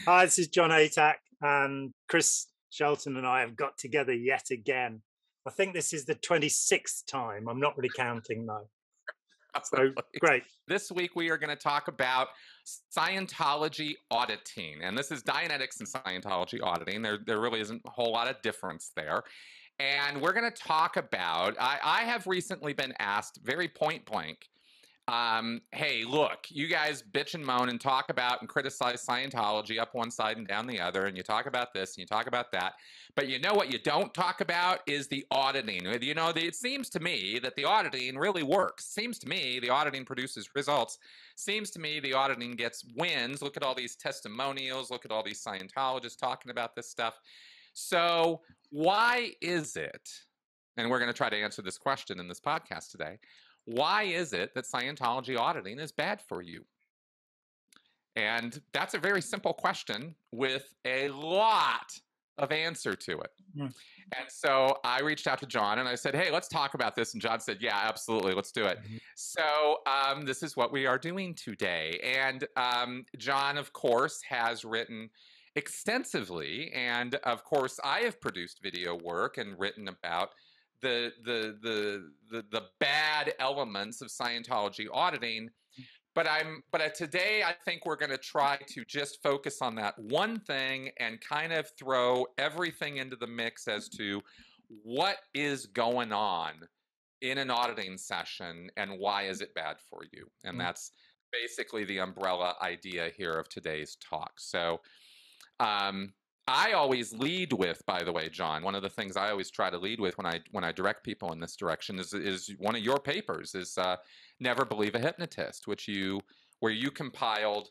Hi, this is John Atack, and Chris Shelton and I have got together yet again. I think this is the 26th time. I'm not really counting though. So great. This week we are going to talk about Scientology auditing, and this is Dianetics and Scientology auditing. There really isn't a whole lot of difference there. And we're going to talk about, I have recently been asked very point blank, hey, look, you guys bitch and moan and talk about and criticize Scientology up one side and down the other, and you talk about this and you talk about that. But you know what you don't talk about is the auditing. You know, it seems to me that the auditing really works. Seems to me the auditing produces results. Seems to me the auditing gets wins. Look at all these testimonials. Look at all these Scientologists talking about this stuff. So why is it, and we're going to try to answer this question in this podcast today, why is it that Scientology auditing is bad for you? And that's a very simple question with a lot of answer to it. And so I reached out to John and I said, hey, let's talk about this. And John said, yeah, absolutely, let's do it. So this is what we are doing today. And John, of course, has written extensively. And of course, I have produced video work and written about the bad elements of Scientology auditing, but today I think we're going to try to just focus on that one thing and kind of throw everything into the mix as to what is going on in an auditing session and why is it bad for you. And that's basically the umbrella idea here of today's talk. So I always lead with, by the way, John, one of the things I always try to lead with when I direct people in this direction is one of your papers is Never Believe a Hypnotist, where you compiled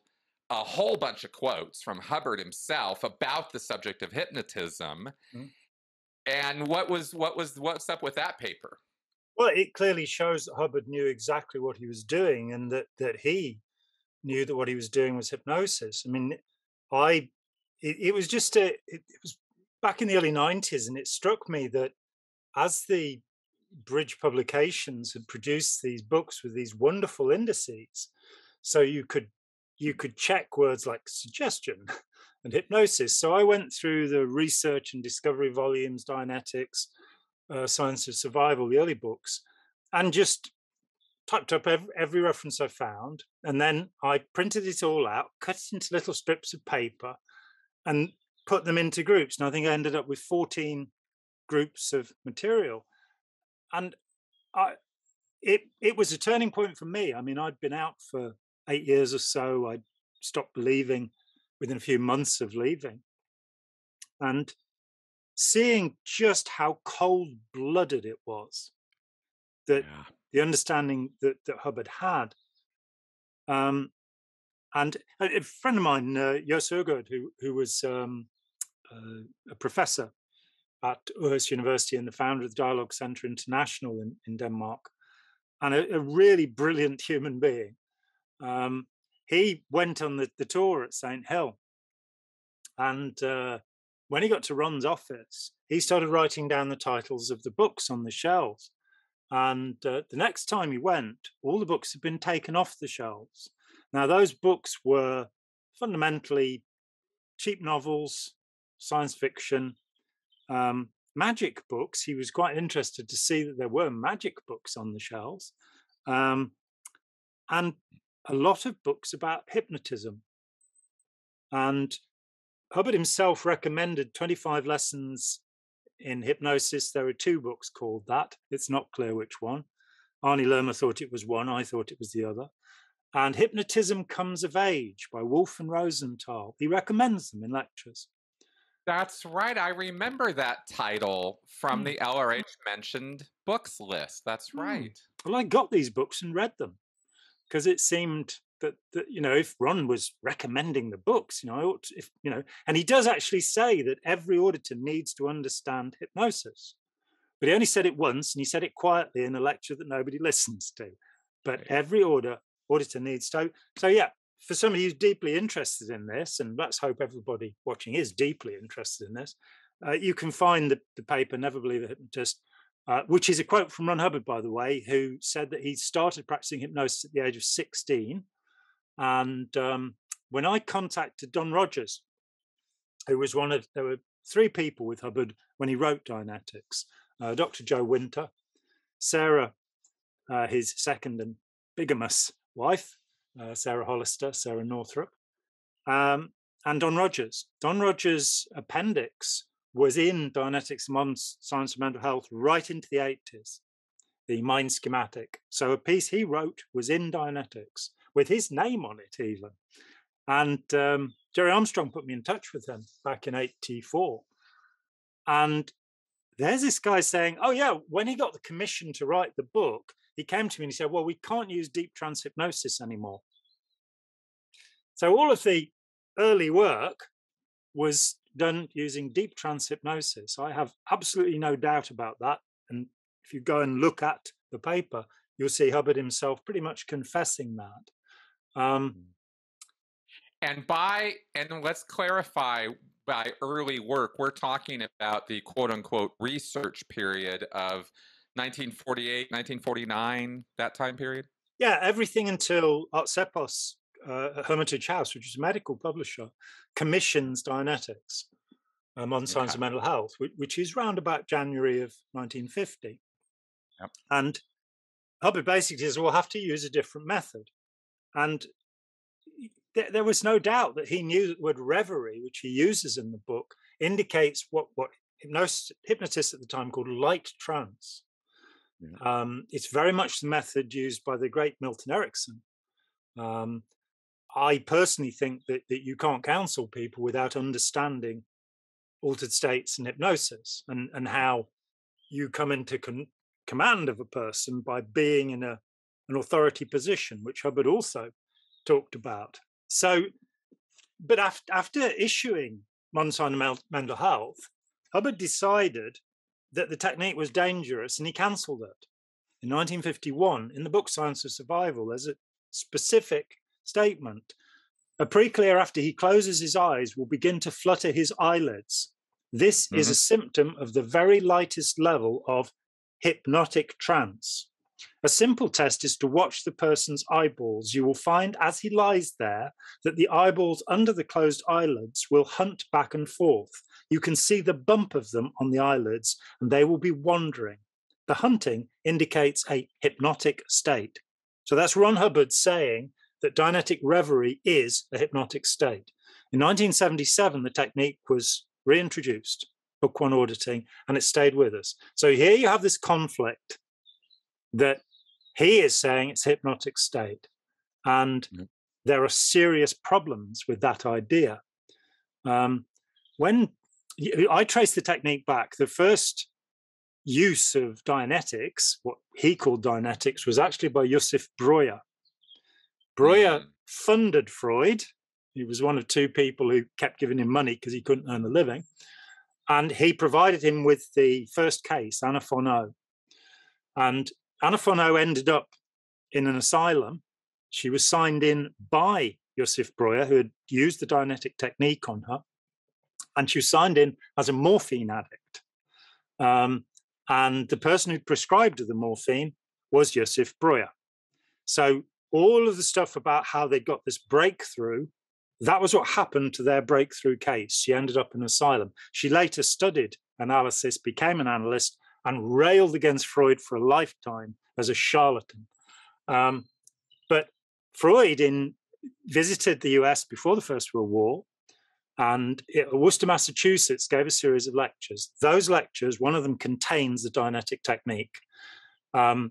a whole bunch of quotes from Hubbard himself about the subject of hypnotism. And what's up with that paper? Well, it clearly shows that Hubbard knew exactly what he was doing, and that he knew that what he was doing was hypnosis. I mean, it was just it was back in the early 90s, and it struck me that as the Bridge publications had produced these books with these wonderful indices, so you could check words like suggestion and hypnosis. So I went through the research and discovery volumes, Dianetics, Science of Survival, the early books, and just typed up every reference I found, and then I printed it all out, cut it into little strips of paper, and put them into groups. And I think I ended up with 14 groups of material. And it was a turning point for me. I mean, I'd been out for 8 years or so. I stopped believing within a few months of leaving. And seeing just how cold-blooded it was, that the understanding that Hubbard had. And a friend of mine, Jos Urgård, who was a professor at Aarhus University and the founder of the Dialogue Centre International in Denmark, and a really brilliant human being. He went on the tour at St. Hill. And when he got to Ron's office, he started writing down the titles of the books on the shelves. And the next time he went, all the books had been taken off the shelves. Now, those books were fundamentally cheap novels, science fiction, magic books. He was quite interested to see that there were magic books on the shelves, and a lot of books about hypnotism. And Hubbard himself recommended 25 lessons in hypnosis. There are 2 books called that. It's not clear which one. Arnie Lerma thought it was one. I thought it was the other. And Hypnotism Comes of Age by Wolf and Rosenthal. He recommends them in lectures. That's right. I remember that title from the LRH mentioned books list. That's right. Well, I got these books and read them because it seemed that you know, if Ron was recommending the books, you know, I ought to, if you know, and he does actually say that every auditor needs to understand hypnosis, but he only said it once, and he said it quietly in a lecture that nobody listens to. But every auditor needs to. So yeah, for somebody who's deeply interested in this, and let's hope everybody watching is deeply interested in this, you can find the paper Never Believe a Hypnotist, which is a quote from Ron Hubbard, by the way, who said that he started practicing hypnosis at the age of 16. And when I contacted Don Rogers, who was there were 3 people with Hubbard when he wrote Dianetics, Dr. Joe Winter, Sarah, his second and bigamous wife, Sarah Hollister, Sarah Northrup, and Don Rogers. Don Rogers' appendix was in Dianetics, Modern Science of Mental Health right into the 80s, the mind schematic. So a piece he wrote was in Dianetics with his name on it even. And Jerry Armstrong put me in touch with him back in 84. And there's this guy saying, oh yeah, when he got the commission to write the book, he came to me and he said, well, we can't use deep trance hypnosis anymore. So all of the early work was done using deep trance hypnosis. I have absolutely no doubt about that. And if you go and look at the paper, you'll see Hubbard himself pretty much confessing that. And let's clarify, by early work, we're talking about the quote unquote research period of 1948, 1949, that time period? Yeah, everything until Artsepos, Hermitage House, which is a medical publisher, commissions Dianetics, Modern Science of Mental Health, which is round about January of 1950. Yep. And Hubbard basically says, we'll have to use a different method. And there was no doubt that he knew that the word reverie, which he uses in the book, indicates what hypnotists at the time called light trance. Yeah. It's very much the method used by the great Milton Erickson. I personally think that you can't counsel people without understanding altered states and hypnosis and how you come into command of a person by being in an authority position, which Hubbard also talked about. So, but after issuing Modern Science of Mental Health, Hubbard decided that the technique was dangerous and he cancelled it. In 1951, in the book Science of Survival, there's a specific statement. A Preclear, after he closes his eyes, will begin to flutter his eyelids. This is a symptom of the very lightest level of hypnotic trance. A simple test is to watch the person's eyeballs. You will find as he lies there that the eyeballs under the closed eyelids will hunt back and forth. You can see the bump of them on the eyelids and they will be wandering. The hunting indicates a hypnotic state. So that's Ron Hubbard saying that Dianetic reverie is a hypnotic state. In 1977, the technique was reintroduced, Book 1 auditing, and it stayed with us. So here you have this conflict that he is saying it's a hypnotic state. And there are serious problems with that idea. When I trace the technique back, the first use of Dianetics, what he called Dianetics, was actually by Josef Breuer. Breuer funded Freud. He was one of 2 people who kept giving him money because he couldn't earn a living. And he provided him with the first case, Anna von O. And Anna von O ended up in an asylum. She was signed in by Josef Breuer, who had used the Dianetic technique on her. And she was signed in as a morphine addict. And the person who prescribed her the morphine was Josef Breuer. So all of the stuff about how they got this breakthrough, that was what happened to their breakthrough case. She ended up in an asylum. She later studied analysis, became an analyst, and railed against Freud for a lifetime as a charlatan. But Freud visited the US before the First World War, and Worcester, Massachusetts, gave a series of lectures. Those lectures, one of them contains the Dianetic technique. The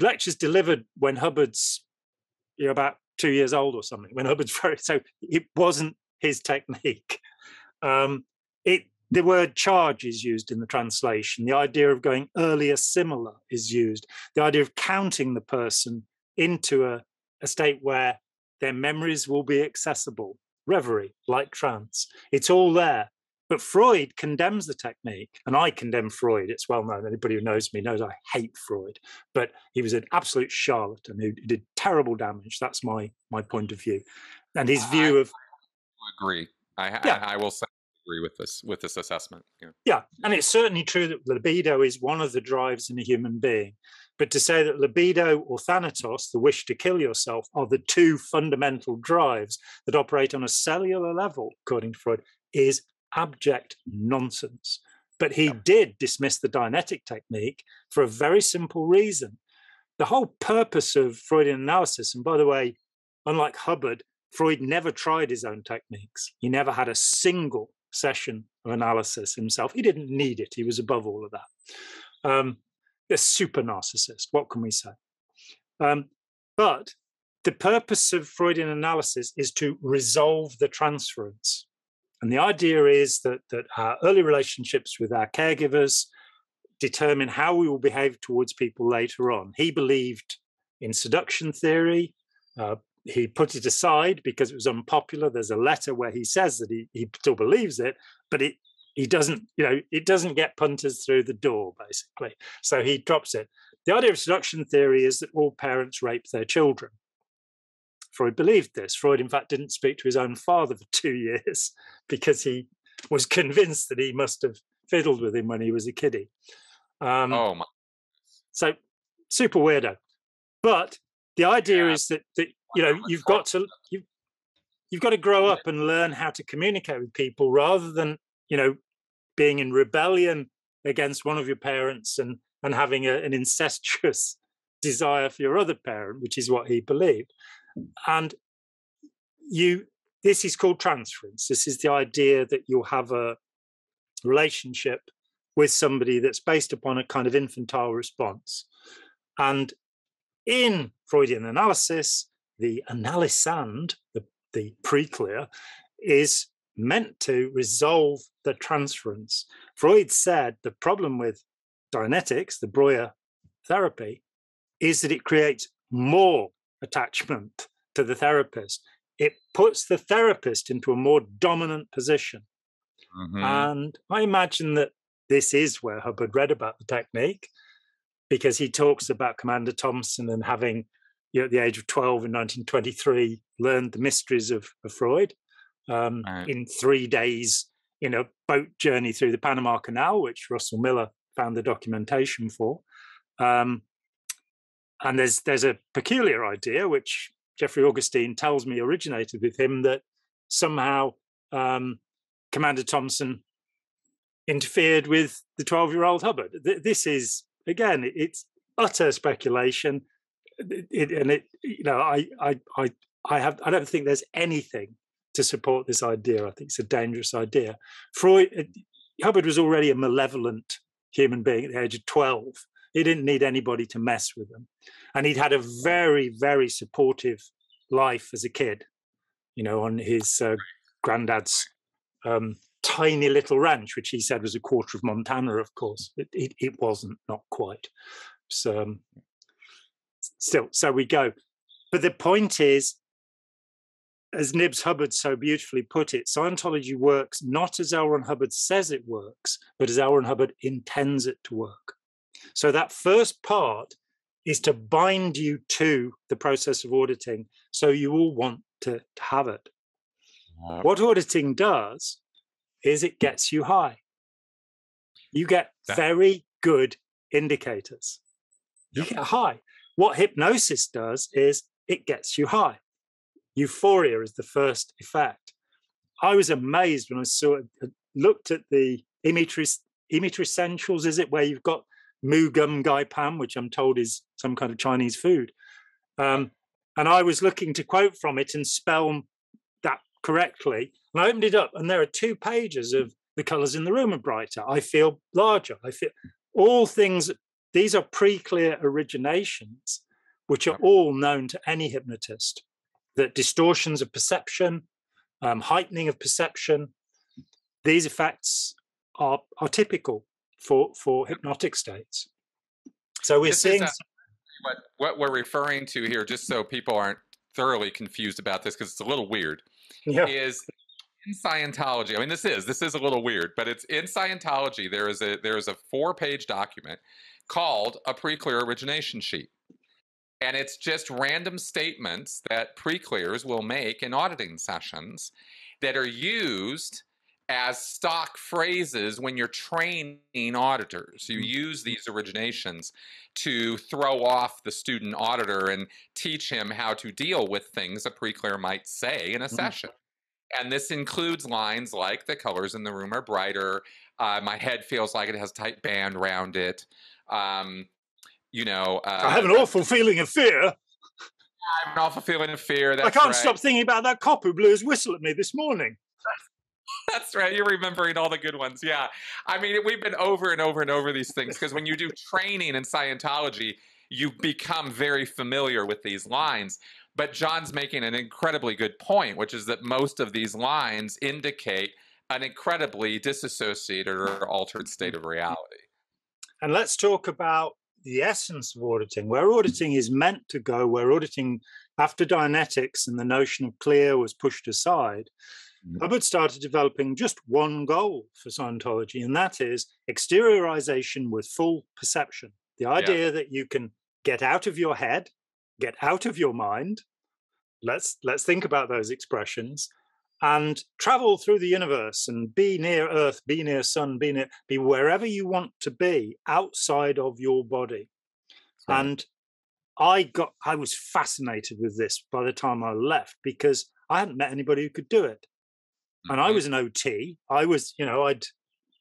lecture's delivered when Hubbard's about 2 years old or something, when Hubbard's so it wasn't his technique. The word charge is used in the translation. The idea of going earlier similar is used. The idea of counting the person into a state where their memories will be accessible. Reverie, light trance. It's all there. But Freud condemns the technique, and I condemn Freud. It's well known. Anybody who knows me knows I hate Freud. But he was an absolute charlatan who did terrible damage. That's my point of view. And his view of... I agree. I will say agree with this assessment. Yeah, and it's certainly true that libido is one of the drives in a human being. But to say that libido or thanatos, the wish to kill yourself, are the two fundamental drives that operate on a cellular level, according to Freud, is abject nonsense. But he did dismiss the Dianetic technique for a very simple reason. The whole purpose of Freudian analysis, and by the way, unlike Hubbard, Freud never tried his own techniques. He never had a single session of analysis himself. He didn't need it. He was above all of that. A super narcissist, what can we say? But the purpose of Freudian analysis is to resolve the transference. And the idea is that our early relationships with our caregivers determine how we will behave towards people later on. He believed in seduction theory. He put it aside because it was unpopular. There's a letter where he says that he still believes it, but it doesn't get punters through the door, basically. So he drops it. The idea of seduction theory is that all parents rape their children. Freud believed this. Freud, in fact, didn't speak to his own father for 2 years because he was convinced that he must have fiddled with him when he was a kiddie. Oh my! So super weirdo. But the idea is that you've got to grow up and learn how to communicate with people rather than being in rebellion against one of your parents and having an incestuous desire for your other parent, which is what he believed. And this is called transference. This is the idea that you'll have a relationship with somebody that's based upon a kind of infantile response. And in Freudian analysis, the analysand, the Preclear, is meant to resolve the transference. Freud said the problem with Dianetics, the Breuer therapy, is that it creates more attachment to the therapist. It puts the therapist into a more dominant position. Mm-hmm. And I imagine that this is where Hubbard read about the technique, because he talks about Commander Thompson and having, at the age of 12 in 1923, learned the mysteries of Freud in 3 days in a boat journey through the Panama Canal, which Russell Miller found the documentation for. And there's a peculiar idea, which Jeffrey Augustine tells me originated with him, that somehow Commander Thompson interfered with the 12-year-old Hubbard. This is, again, it's utter speculation. I don't think there's anything to support this idea. I think it's a dangerous idea. Hubbard was already a malevolent human being at the age of 12. He didn't need anybody to mess with him. And he'd had a very, very supportive life as a kid, on his granddad's tiny little ranch, which he said was a quarter of Montana, of course. It wasn't, not quite. So, so we go. But the point is, as Nibs Hubbard so beautifully put it, Scientology works not as L. Ron Hubbard says it works, but as L. Ron Hubbard intends it to work. So that first part is to bind you to the process of auditing, so you all want to have it. What auditing does is it gets you high. You get very good indicators. You get high. What hypnosis does is it gets you high. Euphoria is the first effect. I was amazed when I looked at the Emeter Essentials, is it, where you've got Mu Gum Gai Pam, which I'm told is some kind of Chinese food. And I was looking to quote from it and spell that correctly. And I opened it up, and there are 2 pages of the colors in the room are brighter. I feel larger. I feel all things. These are Preclear originations, which are all known to any hypnotist. That distortions of perception, heightening of perception, these effects are typical for hypnotic states. So we're seeing what we're referring to here, just so people aren't thoroughly confused about this, because it's a little weird, is in Scientology. I mean, this is a little weird, but it's in Scientology. There is a 4-page document called a Preclear origination sheet. And it's just random statements that Preclears will make in auditing sessions that are used as stock phrases when you're training auditors. You use these originations to throw off the student auditor and teach him how to deal with things a Preclear might say in a session. And this includes lines like, the colors in the room are brighter, my head feels like it has a tight band around it. You know, I have an awful feeling of fear. I have an awful feeling of fear. That's I can't right. stop thinking about that cop who blew his whistle at me this morning. That's right. You're remembering all the good ones. Yeah. I mean, we've been over and over and over these things because when you do training in Scientology, you become very familiar with these lines. But John's making an incredibly good point, which is that most of these lines indicate an incredibly disassociated or altered state of reality. And let's talk about the essence of auditing, where auditing is meant to go, where auditing, after Dianetics and the notion of clear was pushed aside, Hubbard started developing just one goal for Scientology, and that is exteriorization with full perception. The idea that you can get out of your head, get out of your mind, let's think about those expressions, and travel through the universe and be near Earth, be near Sun, be wherever you want to be outside of your body. Right. And I was fascinated with this by the time I left, because I hadn't met anybody who could do it. And I was an OT. I was, I'd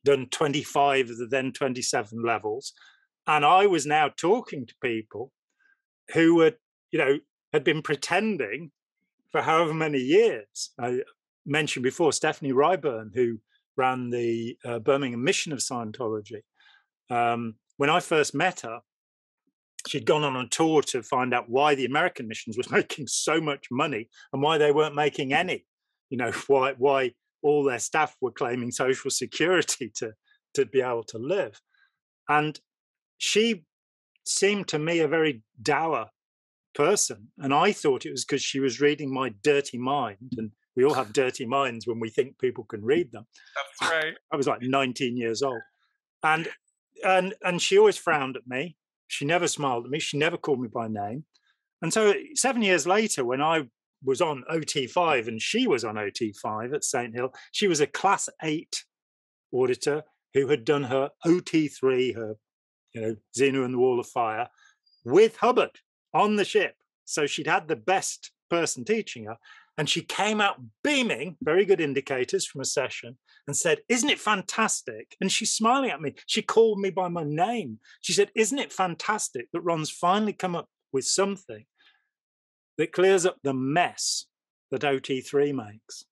done 25 of the then 27 levels. And I was now talking to people who were, had been pretending for however many years. I mentioned before Stephanie Ryburn, who ran the Birmingham mission of Scientology. When I first met her, she'd gone on a tour to find out why the American missions was making so much money and why they weren't making any. Why all their staff were claiming Social Security to be able to live. And she seemed to me a very dour person. And I thought it was because she was reading my dirty mind. And we all have dirty minds when we think people can read them. That's right. I was like 19 years old. And she always frowned at me. She never smiled at me. She never called me by name. And so 7 years later, when I was on OT5 and she was on OT5 at St. Hill, she was a class 8 auditor who had done her OT3, her Xenu and the Wall of Fire, with Hubbard on the ship. So she'd had the best person teaching her, and she came out beaming, very good indicators from a session, and said, "Isn't it fantastic?" And she's smiling at me. She called me by my name. She said, "Isn't it fantastic that Ron's finally come up with something that clears up the mess that OT3 makes?"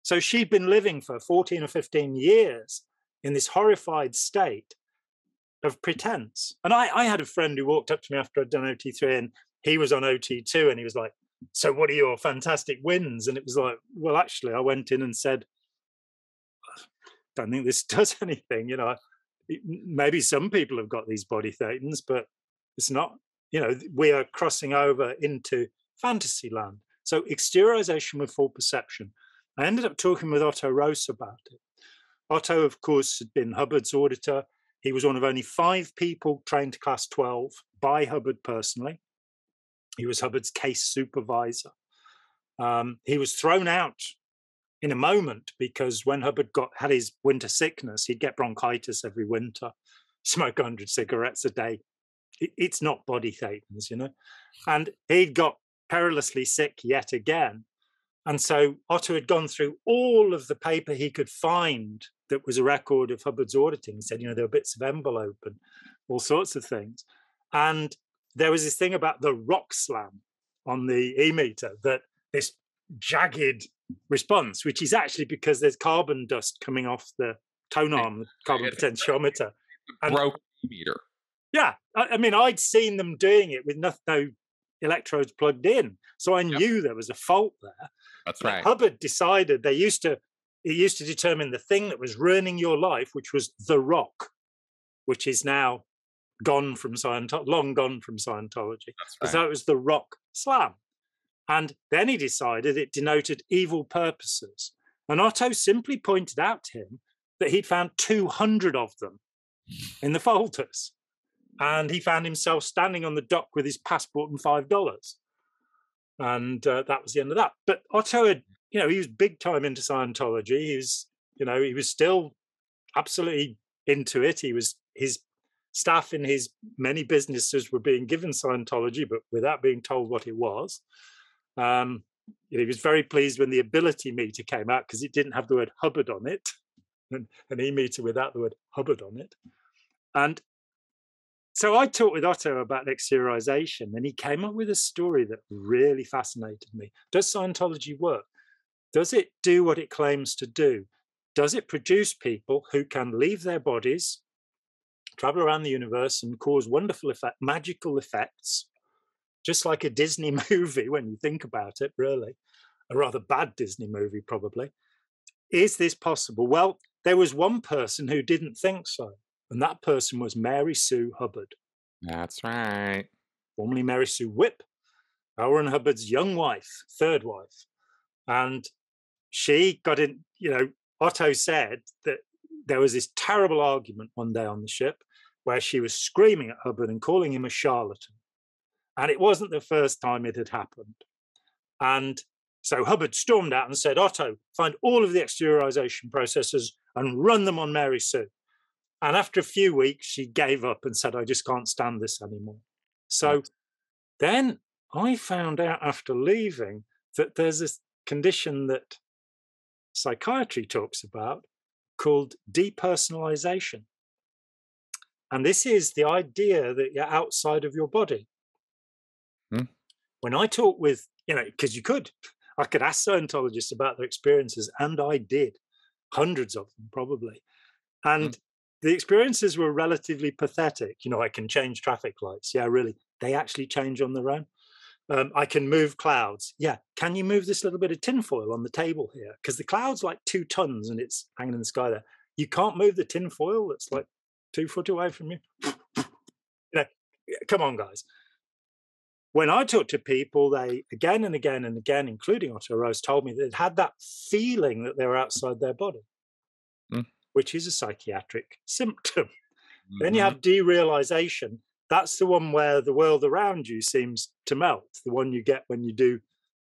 So she'd been living for 14 or 15 years in this horrified state of pretense. And I had a friend who walked up to me after I'd done OT3, and he was on OT2, and he was like, "So what are your fantastic wins?" And it was like, well, actually, I went in and said, "I don't think this does anything. Maybe some people have got these body thetans, but it's not, we are crossing over into fantasy land." So exteriorization with full perception. I ended up talking with Otto Roos about it. Otto, of course, had been Hubbard's auditor. He was one of only 5 people trained to class 12 by Hubbard personally. He was Hubbard's case supervisor. He was thrown out in a moment because when Hubbard had his winter sickness, he'd get bronchitis every winter, smoke 100 cigarettes a day. It's not body thetans, And he'd got perilously sick yet again. And so Otto had gone through all of the paper he could find that was a record of Hubbard's auditing. He said, there were bits of envelope and all sorts of things. And there was this thing about the rock slam on the e-meter, that this jagged response, which is actually because there's carbon dust coming off the tone arm, the carbon potentiometer. Broke e-meter. Yeah. I mean, I'd seen them doing it with no electrodes plugged in. So I knew there was a fault there. That's right. Hubbard decided it used to determine the thing that was ruining your life, which was the rock, which is now long gone from Scientology. That's right. So it was the rock slam. And then he decided it denoted evil purposes. And Otto simply pointed out to him that he'd found 200 of them in the folders. And he found himself standing on the dock with his passport and $5. And that was the end of that. But Otto had, he was big time into Scientology. He was, He was still absolutely into it. His staff in his many businesses were being given Scientology, but without being told what it was. He was very pleased when the ability meter came out because it didn't have the word Hubbard on it, an e-meter without the word Hubbard on it. And so I talked with Otto about exteriorization, and he came up with a story that really fascinated me. Does Scientology work? Does it do what it claims to do? Does it produce people who can leave their bodies, travel around the universe, and cause wonderful magical effects, just like a Disney movie when you think about it, really? A rather bad Disney movie, probably. Is this possible? Well, there was one person who didn't think so, and that person was Mary Sue Hubbard. That's right. Formerly Mary Sue Whipp, L. Ron Hubbard's young wife, third wife. And she got in, Otto said that there was this terrible argument one day on the ship where she was screaming at Hubbard and calling him a charlatan. And it wasn't the first time it had happened. And so Hubbard stormed out and said, Otto, find all of the exteriorization processes and run them on Mary Sue. And after a few weeks, she gave up and said, I just can't stand this anymore. So then I found out after leaving that there's this condition that psychiatry talks about called depersonalization. And this is the idea that you're outside of your body. When I talk with, because I could ask Scientologists about their experiences, and I did, hundreds of them probably. And the experiences were relatively pathetic. I can change traffic lights. Yeah, really. They actually change on their own. I can move clouds. Yeah. Can you move this little bit of tinfoil on the table here? Because the cloud's like 2 tons and it's hanging in the sky there. You can't move the tinfoil that's like 2 foot away from you. Come on, guys. When I talk to people, they again and again and again, including Otto Rose, told me they'd had that feeling that they were outside their body, which is a psychiatric symptom. Then you have derealization. That's the one where the world around you seems to melt, the one you get when you do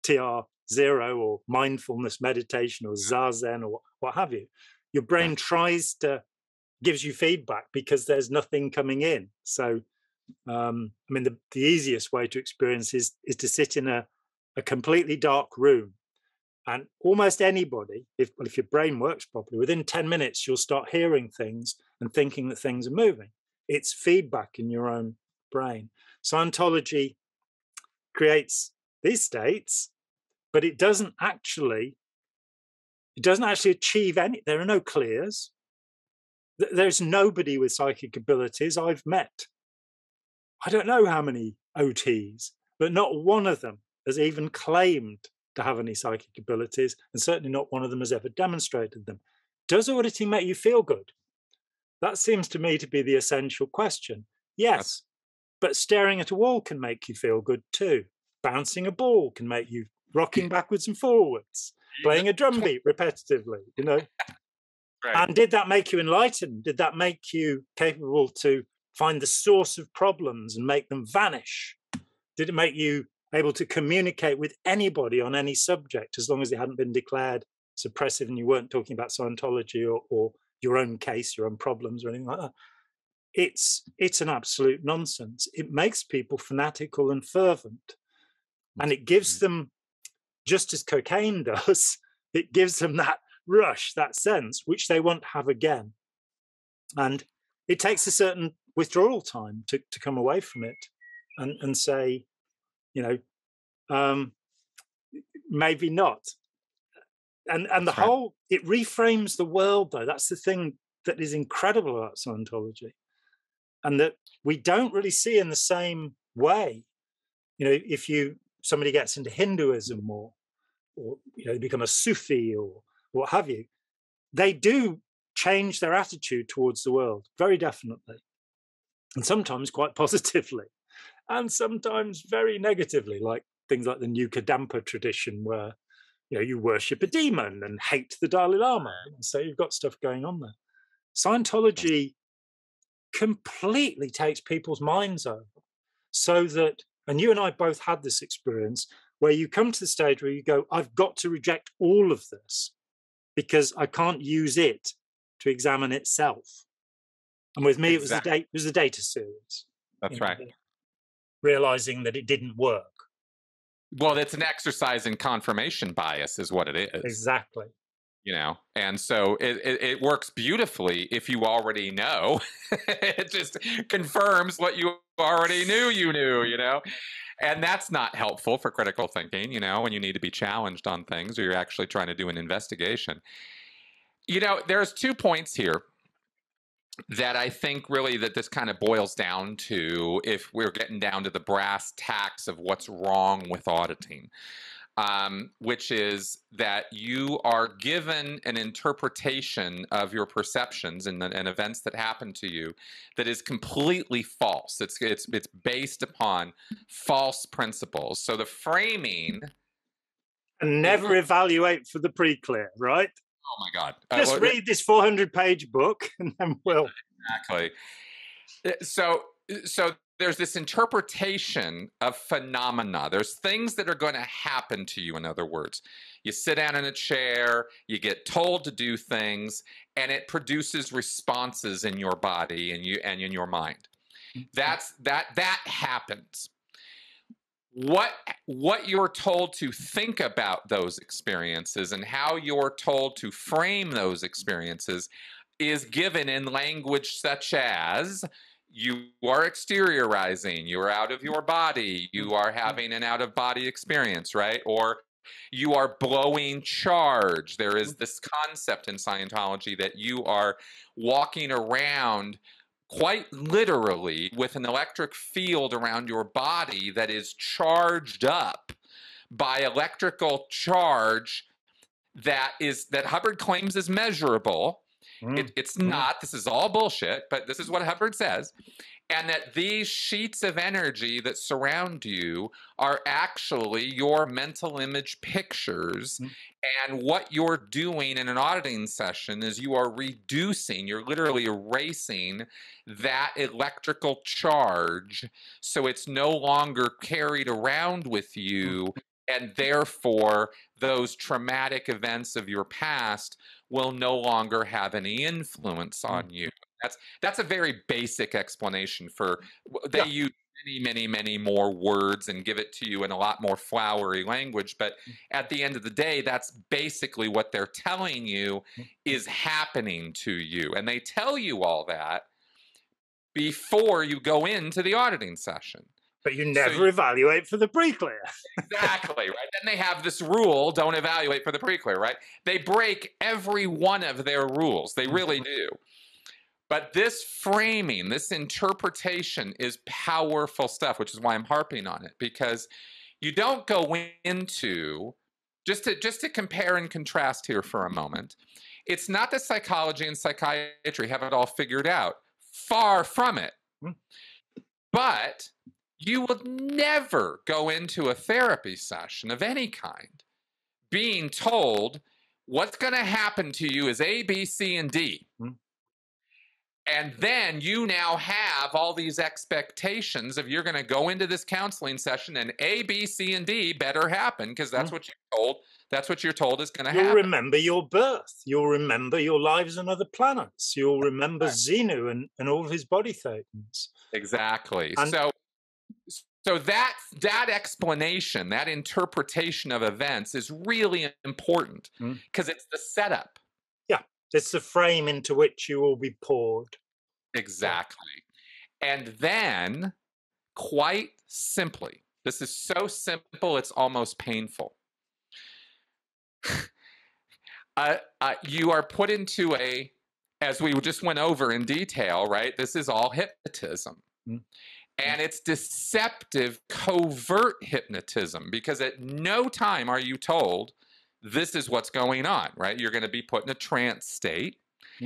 TR0 or mindfulness meditation or Zazen or what have you. Your brain gives you feedback because there's nothing coming in. So, the easiest way to experience is to sit in a completely dark room. And almost anybody, if your brain works properly, within 10 minutes, you'll start hearing things and thinking that things are moving. It's feedback in your own brain. Scientology creates these states, but it doesn't actually achieve any. There are no clears. There's nobody with psychic abilities I've met. I don't know how many OTs, but not one of them has even claimed to have any psychic abilities, and certainly not one of them has ever demonstrated them. Does auditing make you feel good? That seems to me to be the essential question. Yes, but staring at a wall can make you feel good too. Bouncing a ball can make you rocking backwards and forwards, playing a drum beat repetitively, Right. And did that make you enlightened? Did that make you capable to find the source of problems and make them vanish? Did it make you able to communicate with anybody on any subject as long as it hadn't been declared suppressive and you weren't talking about Scientology or your own case, your own problems or anything like that? It's an absolute nonsense. It makes people fanatical and fervent. And it gives them, just as cocaine does, it gives them that rush, that sense, which they won't have again. And it takes a certain withdrawal time to come away from it and say, maybe not. And the whole, it reframes the world, though. That's the thing that is incredible about Scientology. And that we don't really see in the same way. If somebody gets into Hinduism or become a Sufi or what have you, they do change their attitude towards the world, very definitely. And sometimes quite positively, and sometimes very negatively, like things like the New Kadampa tradition, where you worship a demon and hate the Dalai Lama. So you've got stuff going on there. Scientology completely takes people's minds over, so that, and you and I both had this experience, where you come to the stage where you go, I've got to reject all of this because I can't use it to examine itself. And with me, Exactly. it was the data series. That's right. Realizing that it didn't work. Well, it's an exercise in confirmation bias is what it is. Exactly. You know, and so it works beautifully if you already know. It just confirms what you already knew you knew, you know? And that's not helpful for critical thinking, you know, when you need to be challenged on things or you're actually trying to do an investigation. You know, there's 2 points here that I think really that this kind of boils down to if we're getting down to the brass tacks of what's wrong with auditing. Which is that you are given an interpretation of your perceptions and events that happen to you that is completely false. It's based upon false principles. So the framing. And never evaluate for the Preclear, right? Oh my God! Just read this 400-page book, and then we'll. Exactly. So there's this interpretation of phenomena. There's things that are going to happen to you, in other words. You sit down in a chair, you get told to do things, and it produces responses in your body and in your mind. That happens. What you're told to think about those experiences and how you're told to frame those experiences is given in language such as you are exteriorizing, you're out of your body, you are having an out-of-body experience, right? Or you are blowing charge. There is this concept in Scientology that you are walking around quite literally with an electric field around your body that is charged up by electrical charge that Hubbard claims is measurable. It's not. This is all bullshit, but this is what Hubbard says. And that these sheets of energy that surround you are actually your mental image pictures. And what you're doing in an auditing session is you are reducing, you're literally erasing that electrical charge so it's no longer carried around with you. And therefore, those traumatic events of your past will no longer have any influence on you. That's a very basic explanation for. They use many more words and give it to you in a lot more flowery language, but at the end of the day, that's basically what they're telling you is happening to you, and they tell you all that before you go into the auditing session. But you never evaluate for the Preclear. Exactly, right? Then they have this rule, don't evaluate for the Preclear, right? They break every one of their rules. They really do. But this framing, this interpretation is powerful stuff, which is why I'm harping on it, because you don't go into, just to compare and contrast here for a moment, it's not that psychology and psychiatry have it all figured out. Far from it. But you would never go into a therapy session of any kind being told what's going to happen to you is A, B, C, and D. And then you now have all these expectations of you're going to go into this counseling session and A, B, C, and D better happen because that's what you're told. That's what you're told is going to happen. You'll remember your birth. You'll remember your lives on other planets. You'll remember Xenu and all of his body thetans. Exactly. And so that explanation, that interpretation of events is really important because it's the setup. Yeah, it's the frame into which you will be poured. Exactly. And then, quite simply, this is so simple, it's almost painful. You are put into as we just went over in detail, right? This is all hypnotism. And it's deceptive, covert hypnotism, because at no time are you told this is what's going on, right? You're going to be put in a trance state.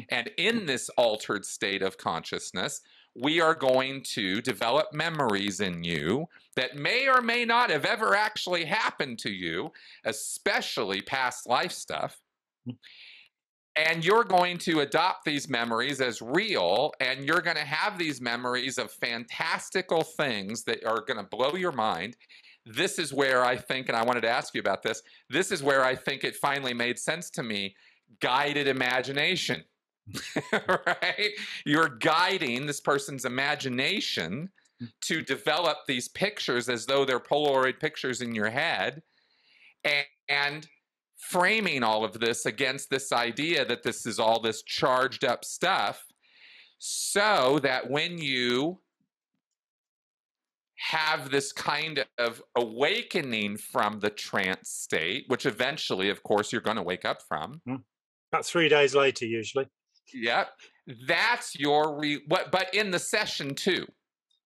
And in this altered state of consciousness, we are going to develop memories in you that may or may not have ever actually happened to you, especially past life stuff. And you're going to adopt these memories as real, and you're going to have these memories of fantastical things that are going to blow your mind. This is where I think, and I wanted to ask you about this, this is where I think it finally made sense to me. guided imagination, right? You're guiding this person's imagination to develop these pictures as though they're Polaroid pictures in your head, and framing all of this against this idea that this is all this charged up stuff, so that when you have this kind of awakening from the trance state, which eventually, of course, you're going to wake up from. About 3 days later, usually. Yep. That's your but in the session too,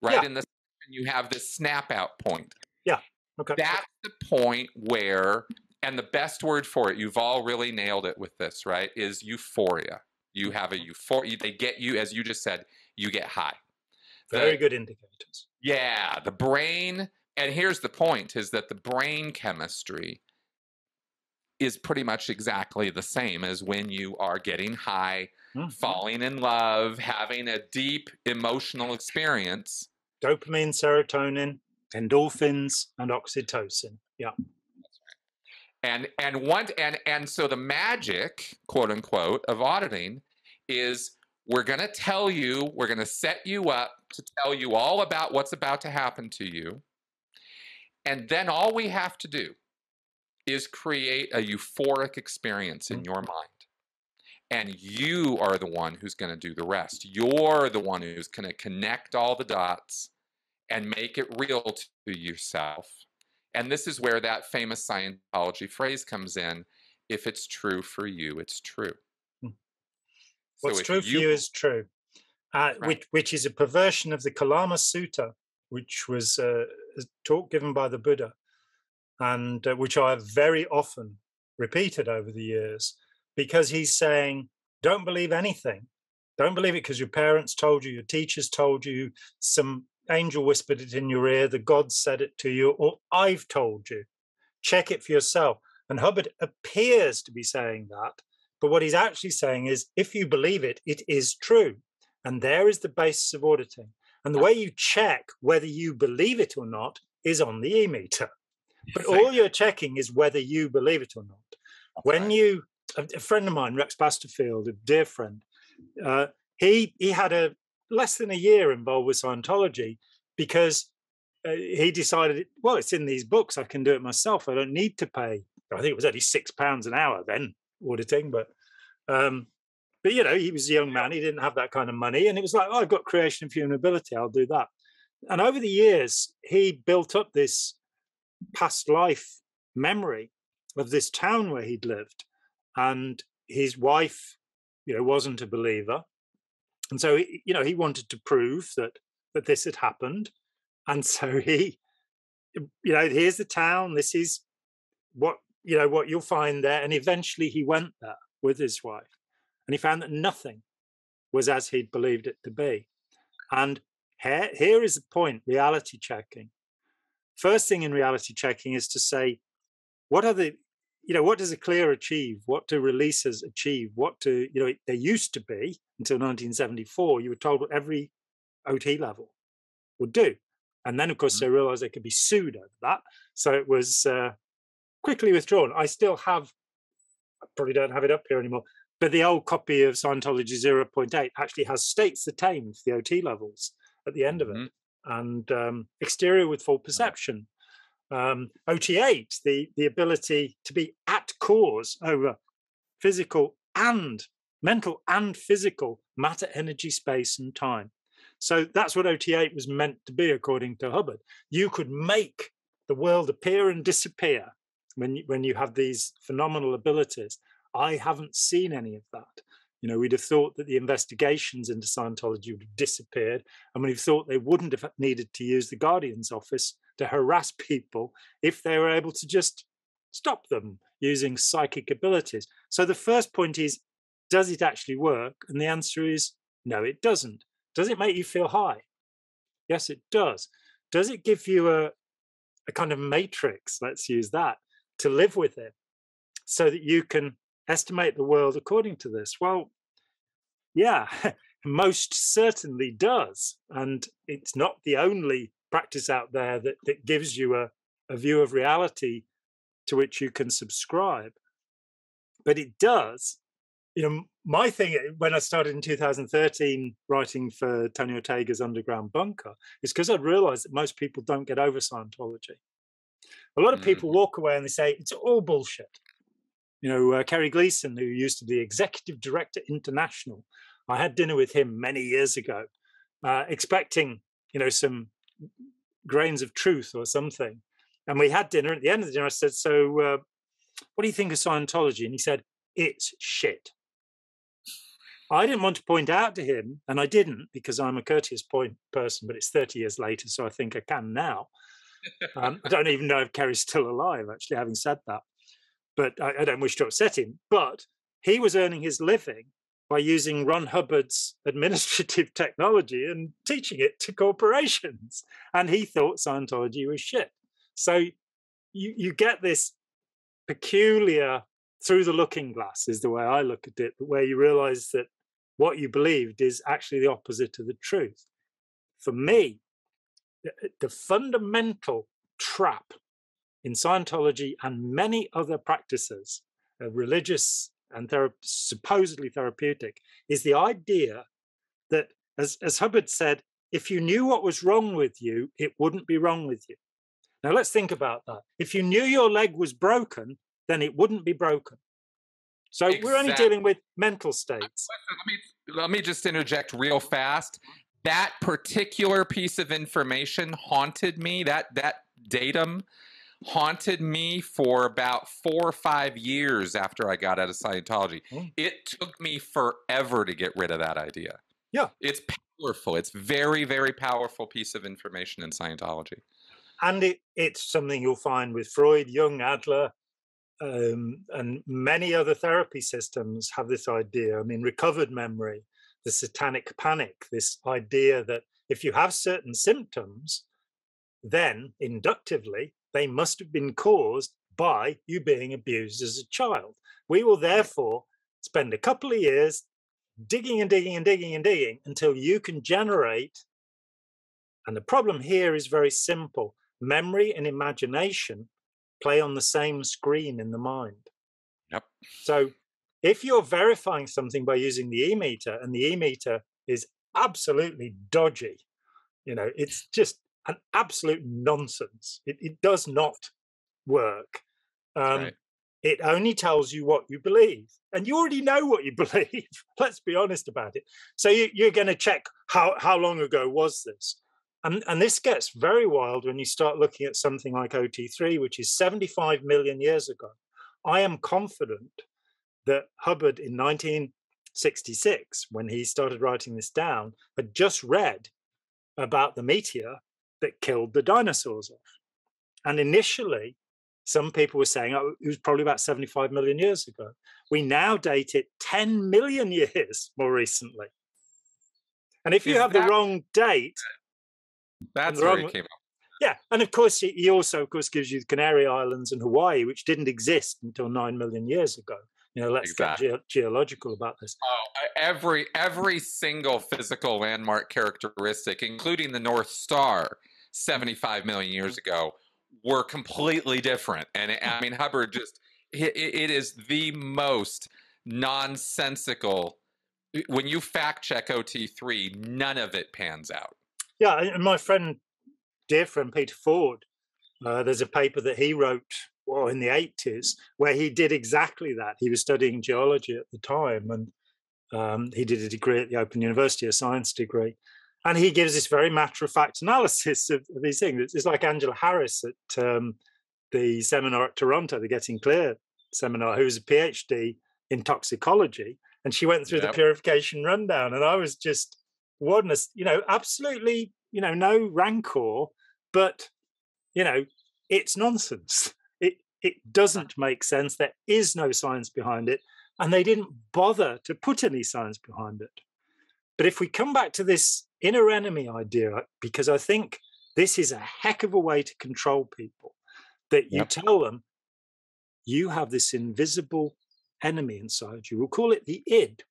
right? Yeah. In the session, you have this snap out point. Yeah. Okay. That's the point where, and the best word for it, you've all really nailed it with this, right? Is euphoria. You have a euphoria. They get you, as you just said, you get high. Very good indicators. Yeah, the brain, and here's the point, is that the brain chemistry is pretty much exactly the same as when you are getting high, falling in love, having a deep emotional experience. Dopamine, serotonin, endorphins, and oxytocin. Yeah. And so the magic, quote unquote, of auditing is we're going to tell you, we're going to set you up to tell you all about what's about to happen to you. And then all we have to do is create a euphoric experience in your mind. And you are the one who's going to do the rest. You're the one who's going to connect all the dots and make it real to yourself. And this is where that famous Scientology phrase comes in: if it's true for you, it's true. What's true for you is true, right. which is a perversion of the Kalama Sutta, which was a talk given by the Buddha, and which I have very often repeated over the years, because he's saying, don't believe anything. Don't believe it because your parents told you, your teachers told you, some angel whispered it in your ear, the gods said it to you, or I've told you. Check it for yourself. And Hubbard appears to be saying that, but what he's actually saying is, if you believe it, it is true. And there is the basis of auditing. And the way you check whether you believe it or not is on the e-meter. But all you're checking is whether you believe it or not. That's when right. A friend of mine, Rex Basterfield, a dear friend, he had less than a year involved with Scientology because he decided, well, it's in these books, I can do it myself. I don't need to pay. I think it was only £6 an hour then, auditing, but you know, he was a young man, he didn't have that kind of money, and it was like, oh, I've got creation of human ability, I'll do that. And over the years, he built up this past life memory of this town where he'd lived, and his wife, you know, wasn't a believer, and so you know, he wanted to prove that this had happened, and so he, you know, here's the town, this is what, you know, what you'll find there. And eventually he went there with his wife, and he found that nothing was as he'd believed it to be. And here is the point: reality checking. First thing in reality checking is to say, what are the, you know, what does a clear achieve? What do releases achieve? What do, you know, there used to be, until 1974, you were told what every OT level would do. And then, of course, they realized they could be sued over that. So it was quickly withdrawn. I still have, I probably don't have it up here anymore, but the old copy of Scientology 0.8 actually has states attained, the OT levels at the end of it. And exterior with full perception. OT8, the ability to be at cause over physical and mental and physical matter, energy, space, and time. So that's what OT8 was meant to be, according to Hubbard. You could make the world appear and disappear when you have these phenomenal abilities. I haven't seen any of that. You know, we'd have thought that the investigations into Scientology would have disappeared, and we'd have thought they wouldn't have needed to use the Guardian's office to harass people if they were able to just stop them using psychic abilities. So the first point is, does it actually work? And the answer is, no, it doesn't. Does it make you feel high? Yes, it does. Does it give you a kind of matrix, let's use that, to live with it so that you can estimate the world according to this? Well, yeah, most certainly does. And it's not the only practice out there that gives you a view of reality to which you can subscribe. But it does. my thing when I started in 2013 writing for Tony Ortega's Underground Bunker is because I realized that most people don't get over Scientology. A lot of people walk away and they say it's all bullshit. Kerry Gleason, who used to be executive director international, I had dinner with him many years ago, expecting, some grains of truth or something. And we had dinner. At the end of the dinner, I said, so what do you think of Scientology? And he said, it's shit. I didn't want to point out to him, and I didn't because I'm a courteous person, but it's 30 years later, so I think I can now. I don't even know if Kerry's still alive, actually, having said that. But I don't wish to upset him. But he was earning his living by using Ron Hubbard's administrative technology and teaching it to corporations. And he thought Scientology was shit. So you get this peculiar through the looking glass is the way I look at it, where you realize that what you believed is actually the opposite of the truth. For me, the fundamental trap in Scientology and many other practices, religious and supposedly therapeutic, is the idea that, as Hubbard said, if you knew what was wrong with you, it wouldn't be wrong with you. Now, let's think about that. If you knew your leg was broken, then it wouldn't be broken. So we're only dealing with mental states. Let me just interject real fast. That particular piece of information haunted me, that datum haunted me for about 4 or 5 years after I got out of Scientology. It took me forever to get rid of that idea. Yeah. It's powerful. It's very, very powerful piece of information in Scientology. And it's something you'll find with Freud, Jung, Adler, and many other therapy systems have this idea. I mean, recovered memory, the satanic panic, this idea that if you have certain symptoms, then inductively, they must have been caused by you being abused as a child. We will therefore spend a couple of years digging and digging and digging and digging until you can generate. And the problem here is very simple. Memory and imagination play on the same screen in the mind. Yep. So if you're verifying something by using the e-meter, and the e-meter is absolutely dodgy, it's just an absolute nonsense. It does not work. Right. It only tells you what you believe. And you already know what you believe. Let's be honest about it. So you're going to check how long ago was this? And this gets very wild when you start looking at something like OT3, which is 75 million years ago. I am confident that Hubbard in 1966, when he started writing this down, had just read about the meteor that killed the dinosaurs off. And initially, some people were saying, oh, it was probably about 75 million years ago. We now date it 10 million years more recently. And if you have the wrong date... That's where he came up. Yeah, and of course, he also, of course, gives you the Canary Islands and Hawaii, which didn't exist until 9 million years ago. Let's get geological about this. Oh, every single physical landmark characteristic, including the North Star, 75 million years ago, were completely different. And I mean, Hubbard it is the most nonsensical. When you fact check OT3, none of it pans out. Yeah, and my dear friend Peter Ford, there's a paper that he wrote in the 80s where he did exactly that. He was studying geology at the time, and he did a degree at the Open University, a science degree. And he gives this very matter-of-fact analysis of these things. It's like Angela Harris at the seminar at Toronto, the Getting Clear seminar, who was a PhD in toxicology, and she went through the Purification Rundown, and I was just... absolutely, no rancor, but, it's nonsense. It doesn't make sense. There is no science behind it, and they didn't bother to put any science behind it. But if we come back to this inner enemy idea, because I think this is a heck of a way to control people, that you tell them you have this invisible enemy inside you. We'll call it the id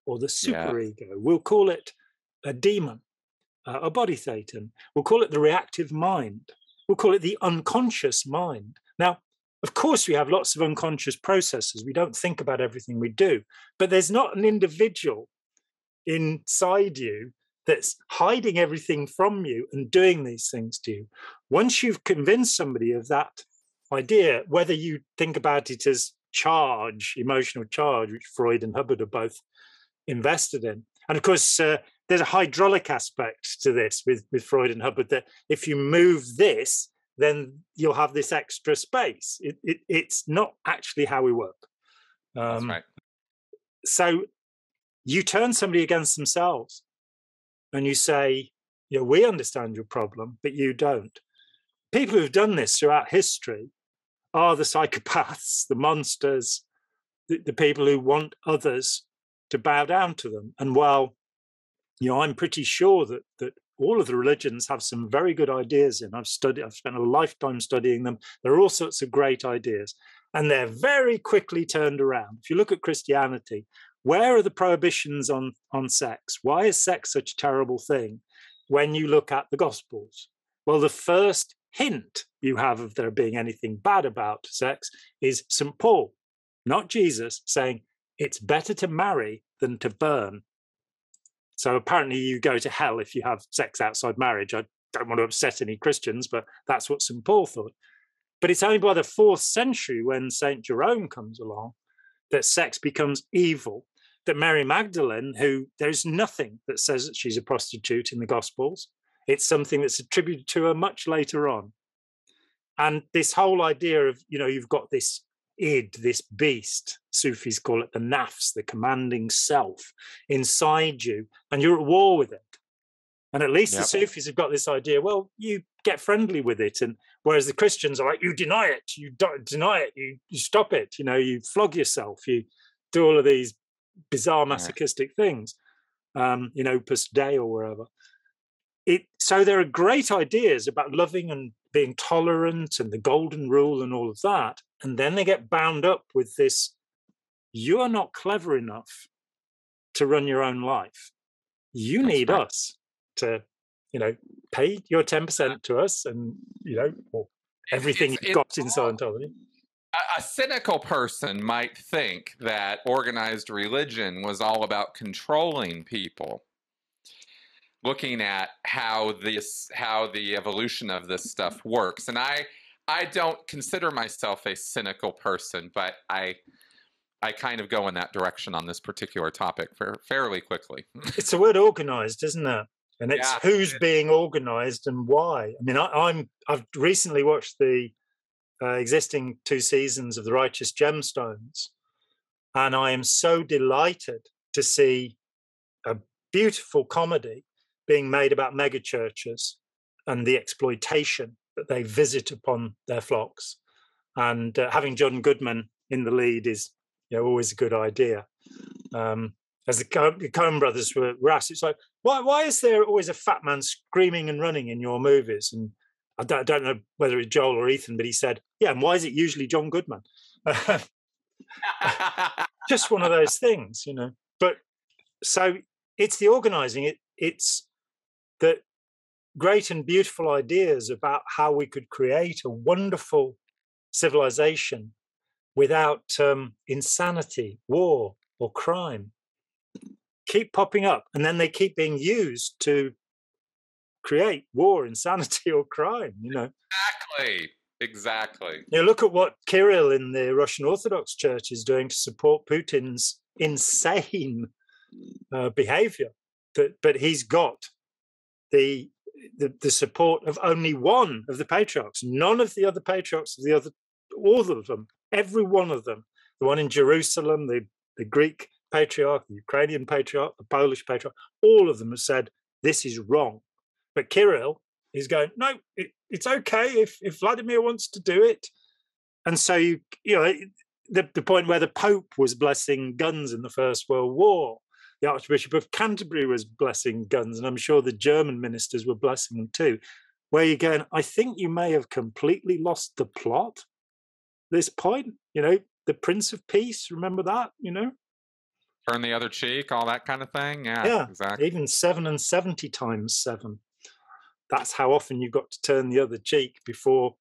or the superego. We'll call it a demon, a body Satan. We'll call it the reactive mind. We'll call it the unconscious mind. Now, Of course, we have lots of unconscious processes. We don't think about everything we do, but there's not an individual inside you that's hiding everything from you and doing these things to you. Once you've convinced somebody of that idea, whether you think about it as charge, emotional charge, which Freud and Hubbard are both invested in. And of course, there's a hydraulic aspect to this with Freud and Hubbard, that if you move this, then you'll have this extra space. It's not actually how we work. That's right. So you turn somebody against themselves and you say, you know, we understand your problem, but you don't. People who've done this throughout history are the psychopaths, the monsters, the people who want others to bow down to them. And while, you know, I'm pretty sure that all of the religions have some very good ideas in. I've spent a lifetime studying them. There are all sorts of great ideas, and they're very quickly turned around. If you look at Christianity, where are the prohibitions on sex? Why is sex such a terrible thing? When you look at the Gospels, well, the first hint you have of there being anything bad about sex is St. Paul, not Jesus, saying it's better to marry than to burn. So apparently you go to hell if you have sex outside marriage. I don't want to upset any Christians, but that's what St. Paul thought. But it's only by the 4th century, when St. Jerome comes along, that sex becomes evil, that Mary Magdalene, who there's nothing that says that she's a prostitute in the Gospels, it's something that's attributed to her much later on. And this whole idea of, you know, you've got this id, this beast, Sufis call it the nafs, the commanding self inside you, and you're at war with it. And at least the Sufis have got this idea, well, you get friendly with it. And whereas the Christians are like, you deny it, you don't deny it, you stop it, you know, you flog yourself, you do all of these bizarre masochistic things, you know, Opus Dei or wherever. So there are great ideas about loving and being tolerant and the golden rule and all of that. And then they get bound up with this, you are not clever enough to run your own life. You need us to, you know, pay your 10% to us and, you know, or everything you've got in Scientology. A cynical person might think that organized religion was all about controlling people, looking at how the evolution of this stuff works. And I don't consider myself a cynical person, but I kind of go in that direction on this particular topic fairly quickly. It's the word organized, isn't it? And it's who's being organized and why. I mean, I've recently watched the existing 2 seasons of The Righteous Gemstones, and I am so delighted to see a beautiful comedy being made about megachurches and the exploitation that they visit upon their flocks. And having John Goodman in the lead is, you know, always a good idea. As the Coen brothers were asked, it's like, why is there always a fat man screaming and running in your movies? And I don't know whether it's Joel or Ethan, but he said, yeah, and why is it usually John Goodman? Just one of those things, you know. But so it's the organizing. It's that great and beautiful ideas about how we could create a wonderful civilization without insanity, war, or crime keep popping up, and then they keep being used to create war, insanity, or crime, you know. Exactly. You know, look at what Kirill in the Russian Orthodox Church is doing to support Putin's insane behavior. But he's got the support of only one of the patriarchs. None of the other patriarchs all of them, every one of them, the one in Jerusalem, the Greek patriarch, the Ukrainian patriarch, the Polish patriarch, all of them have said this is wrong. But Kirill is going, no, it's okay if Vladimir wants to do it. And so you know the point where the Pope was blessing guns in the First World War, the Archbishop of Canterbury was blessing guns, and I'm sure the German ministers were blessing them too. Where you're going, I think you may have completely lost the plot. This point, you know, the Prince of Peace, remember that, you know? Turn the other cheek, all that kind of thing. Yeah, exactly. Even 7 and 70 times 7. That's how often you've got to turn the other cheek before.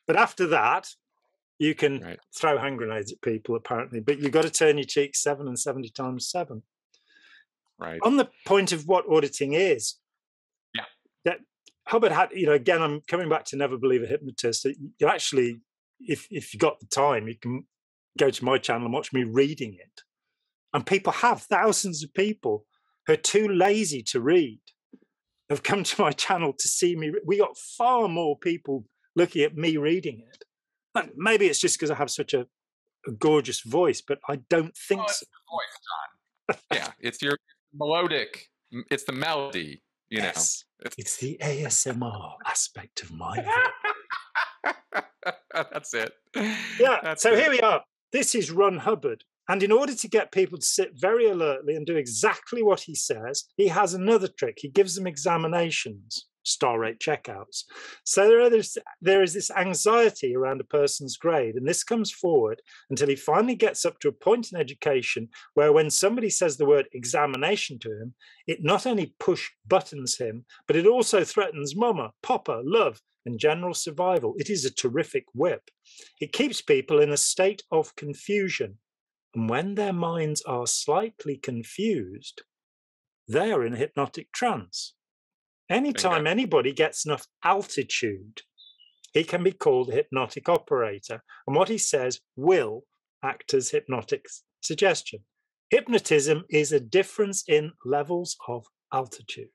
But after that, You can Right. throw hand grenades at people, apparently, but you've got to turn your cheek 7 and 70 times 7. Right. On the point of what auditing is, Yeah. that Hubbard had, again, I'm coming back to Never Believe a Hypnotist. You actually, if you've got the time, you can go to my channel and watch me reading it. And people have, thousands of people who are too lazy to read have come to my channel to see me. We got far more people looking at me reading it. And maybe it's just because I have such a gorgeous voice, but I don't think so. It's the voice, John. Yeah, it's your melodic. It's the melody. Yes, it's the ASMR aspect of my voice. That's it. Yeah. That's So it. here we are. This is Ron Hubbard. And in order to get people to sit very alertly and do exactly what he says, he has another trick. He gives them examinations, star rate checkouts. So there is this anxiety around a person's grade, and this comes forward until he finally gets up to a point in education where when somebody says the word examination to him, it not only push buttons him, but it also threatens mama, papa, love, and general survival. It is a terrific whip. It keeps people in a state of confusion. And when their minds are slightly confused, they are in a hypnotic trance. Anytime anybody gets enough altitude, he can be called a hypnotic operator. And what he says will act as hypnotic suggestion. Hypnotism is a difference in levels of altitude.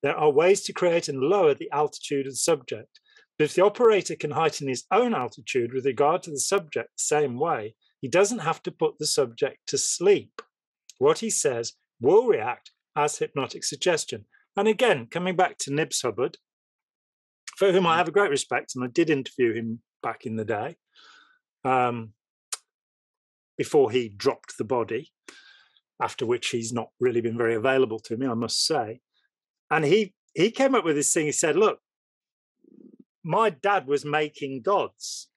There are ways to create and lower the altitude of the subject. But if the operator can heighten his own altitude with regard to the subject the same way, he doesn't have to put the subject to sleep. What he says will react as hypnotic suggestion. And again, coming back to Nibs Hubbard, for whom I have a great respect, and I did interview him back in the day, before he dropped the body, after which he's not really been very available to me, I must say. And he came up with this thing. He said, look, my dad was making gods.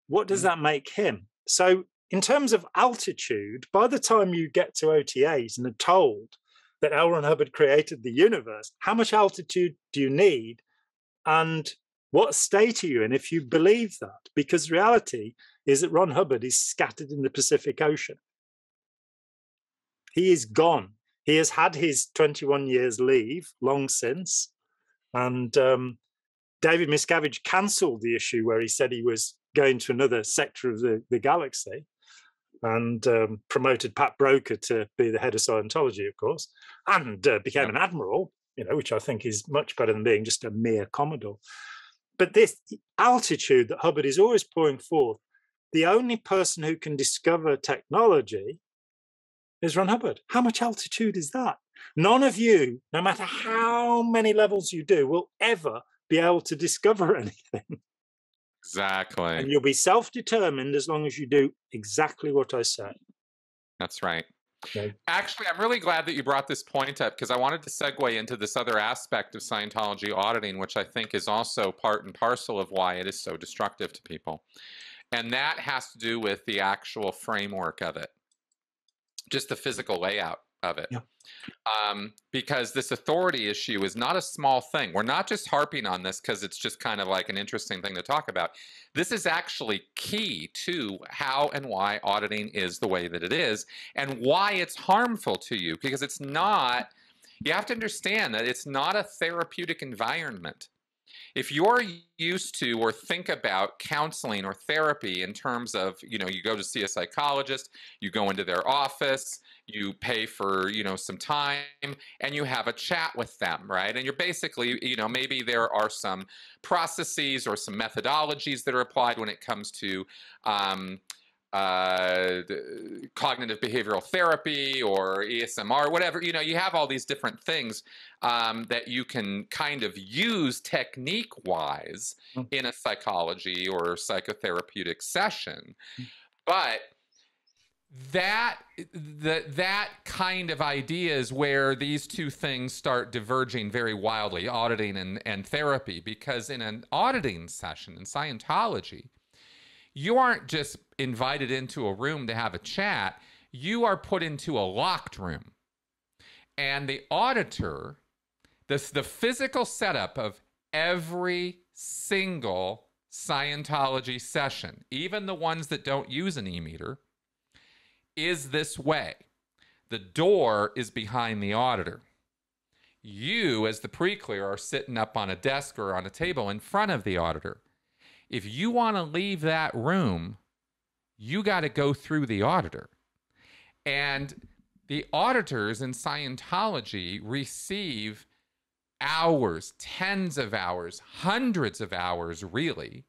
What does that make him? So in terms of altitude, by the time you get to OTAs and are told that L. Ron Hubbard created the universe, how much altitude do you need? And what state are you in if you believe that? Because reality is that Ron Hubbard is scattered in the Pacific Ocean. He is gone. He has had his 21 years leave long since. And David Miscavige cancelled the issue where he said he was going to another sector of the galaxy, and promoted Pat Broker to be the head of Scientology, of course, and became an admiral, which I think is much better than being just a mere Commodore. But this altitude that Hubbard is always pouring forth, the only person who can discover technology is Ron Hubbard. How much altitude is that? None of you, no matter how many levels you do, will ever be able to discover anything. Exactly. And you'll be self-determined as long as you do exactly what I say. That's right. Okay. Actually, I'm really glad that you brought this point up, because I wanted to segue into this other aspect of Scientology auditing, which I think is also part and parcel of why it is so destructive to people. And that has to do with the actual framework of it, just the physical layout of it. Yeah. Because this authority issue is not a small thing. We're not just harping on this because it's just kind of like an interesting thing to talk about. This is actually key to how and why auditing is the way that it is, and why it's harmful to you, because it's not, you have to understand that it's not a therapeutic environment. If you're used to or think about counseling or therapy in terms of, you go to see a psychologist, you go into their office, you pay for, some time, and you have a chat with them, right? And you're basically, maybe there are some processes or some methodologies that are applied when it comes to cognitive behavioral therapy or ESMR, whatever, you have all these different things that you can kind of use technique-wise in a psychology or psychotherapeutic session. But that kind of idea is where these two things start diverging very wildly, auditing and therapy, because in an auditing session in Scientology, you aren't just invited into a room to have a chat, you are put into a locked room. And the auditor, the physical setup of every single Scientology session, even the ones that don't use an e-meter, is this way. The door is behind the auditor. You, as the Preclear, are sitting up on a desk or on a table in front of the auditor. If you want to leave that room, you got to go through the auditor. And the auditors in Scientology receive hours, tens of hours, hundreds of hours, really,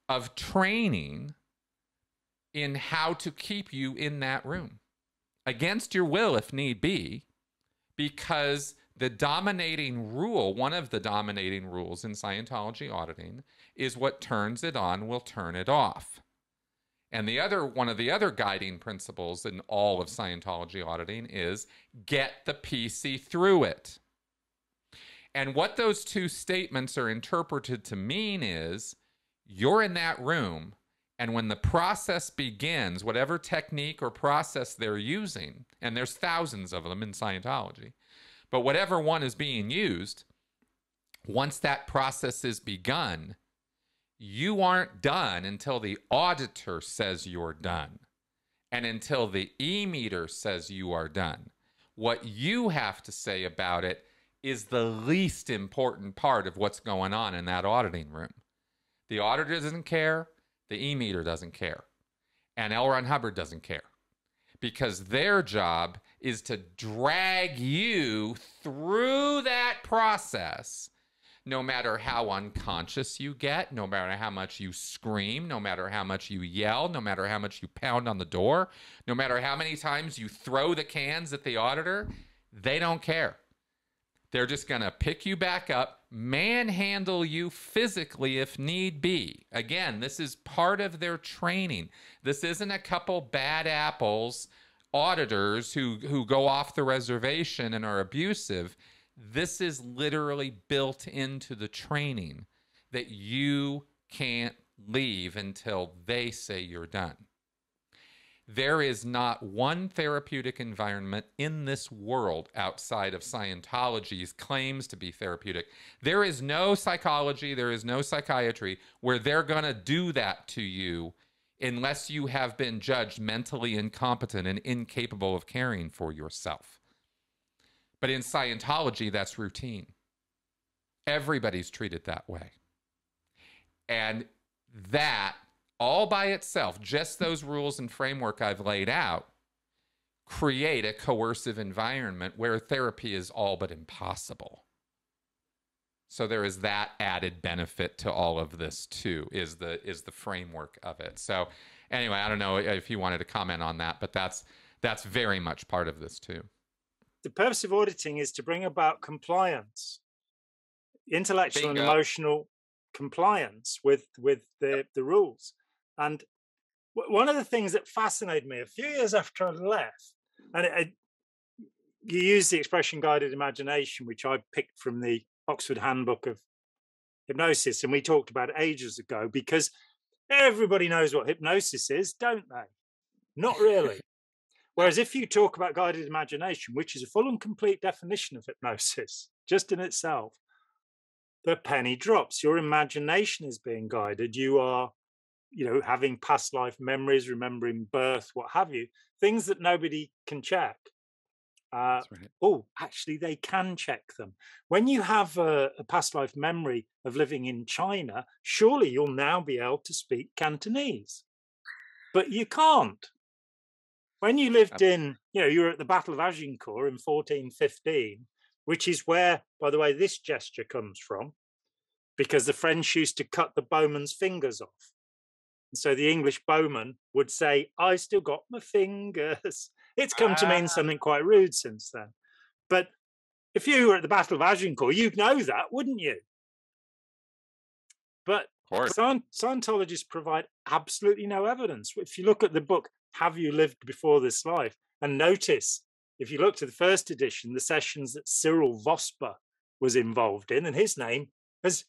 of training in how to keep you in that room against your will, if need be, because the dominating rule, one of the dominating rules in Scientology auditing, is what turns it on will turn it off. And one of the other guiding principles in all of Scientology auditing is get the PC through it. And what those two statements are interpreted to mean is you're in that room, and when the process begins, whatever technique or process they're using, and there's thousands of them in Scientology, but whatever one is being used, once that process is begun, you aren't done until the auditor says you're done, and until the e-meter says you are done. What you have to say about it is the least important part of what's going on in that auditing room. The auditor doesn't care, the e-meter doesn't care, and L. Ron Hubbard doesn't care, because their job is to drag you through that process, no matter how unconscious you get, no matter how much you scream, no matter how much you yell, no matter how much you pound on the door, no matter how many times you throw the cans at the auditor. They don't care. They're just going to pick you back up, manhandle you physically if need be. Again, this is part of their training. This isn't a couple bad apples, auditors who go off the reservation and are abusive. This is literally built into the training that you can't leave until they say you're done. There is not one therapeutic environment in this world outside of Scientology's claims to be therapeutic. There is no psychology, there is no psychiatry where they're going to do that to you unless you have been judged mentally incompetent and incapable of caring for yourself. But in Scientology, that's routine. Everybody's treated that way. And that, all by itself, just those rules and framework I've laid out, create a coercive environment where therapy is all but impossible. So there is that added benefit to all of this too, is the framework of it. So anyway, I don't know if you wanted to comment on that, but that's very much part of this too. The purpose of auditing is to bring about compliance, intellectual Bingo. and emotional compliance with the rules. And one of the things that fascinated me a few years after I left, and you use the expression guided imagination, which I picked from the Oxford Handbook of Hypnosis, and we talked about it ages ago, because everybody knows what hypnosis is, don't they? Not really. Whereas if you talk about guided imagination, which is a full and complete definition of hypnosis, just in itself, the penny drops. Your imagination is being guided. You are, having past life memories, remembering birth, what have you, things that nobody can check. That's right. Oh, actually, they can check them. When you have a past life memory of living in China, surely you'll now be able to speak Cantonese. But you can't. When you lived in, you were at the Battle of Agincourt in 1415, which is where, by the way, this gesture comes from, because the French used to cut the bowman's fingers off. And so the English bowman would say, I still got my fingers. It's come to mean something quite rude since then. But if you were at the Battle of Agincourt, you'd know that, wouldn't you? But Scientologists provide absolutely no evidence. If you look at the book, Have You Lived Before This Life? And notice, if you look to the first edition, the sessions that Cyril Vosper was involved in, and his name has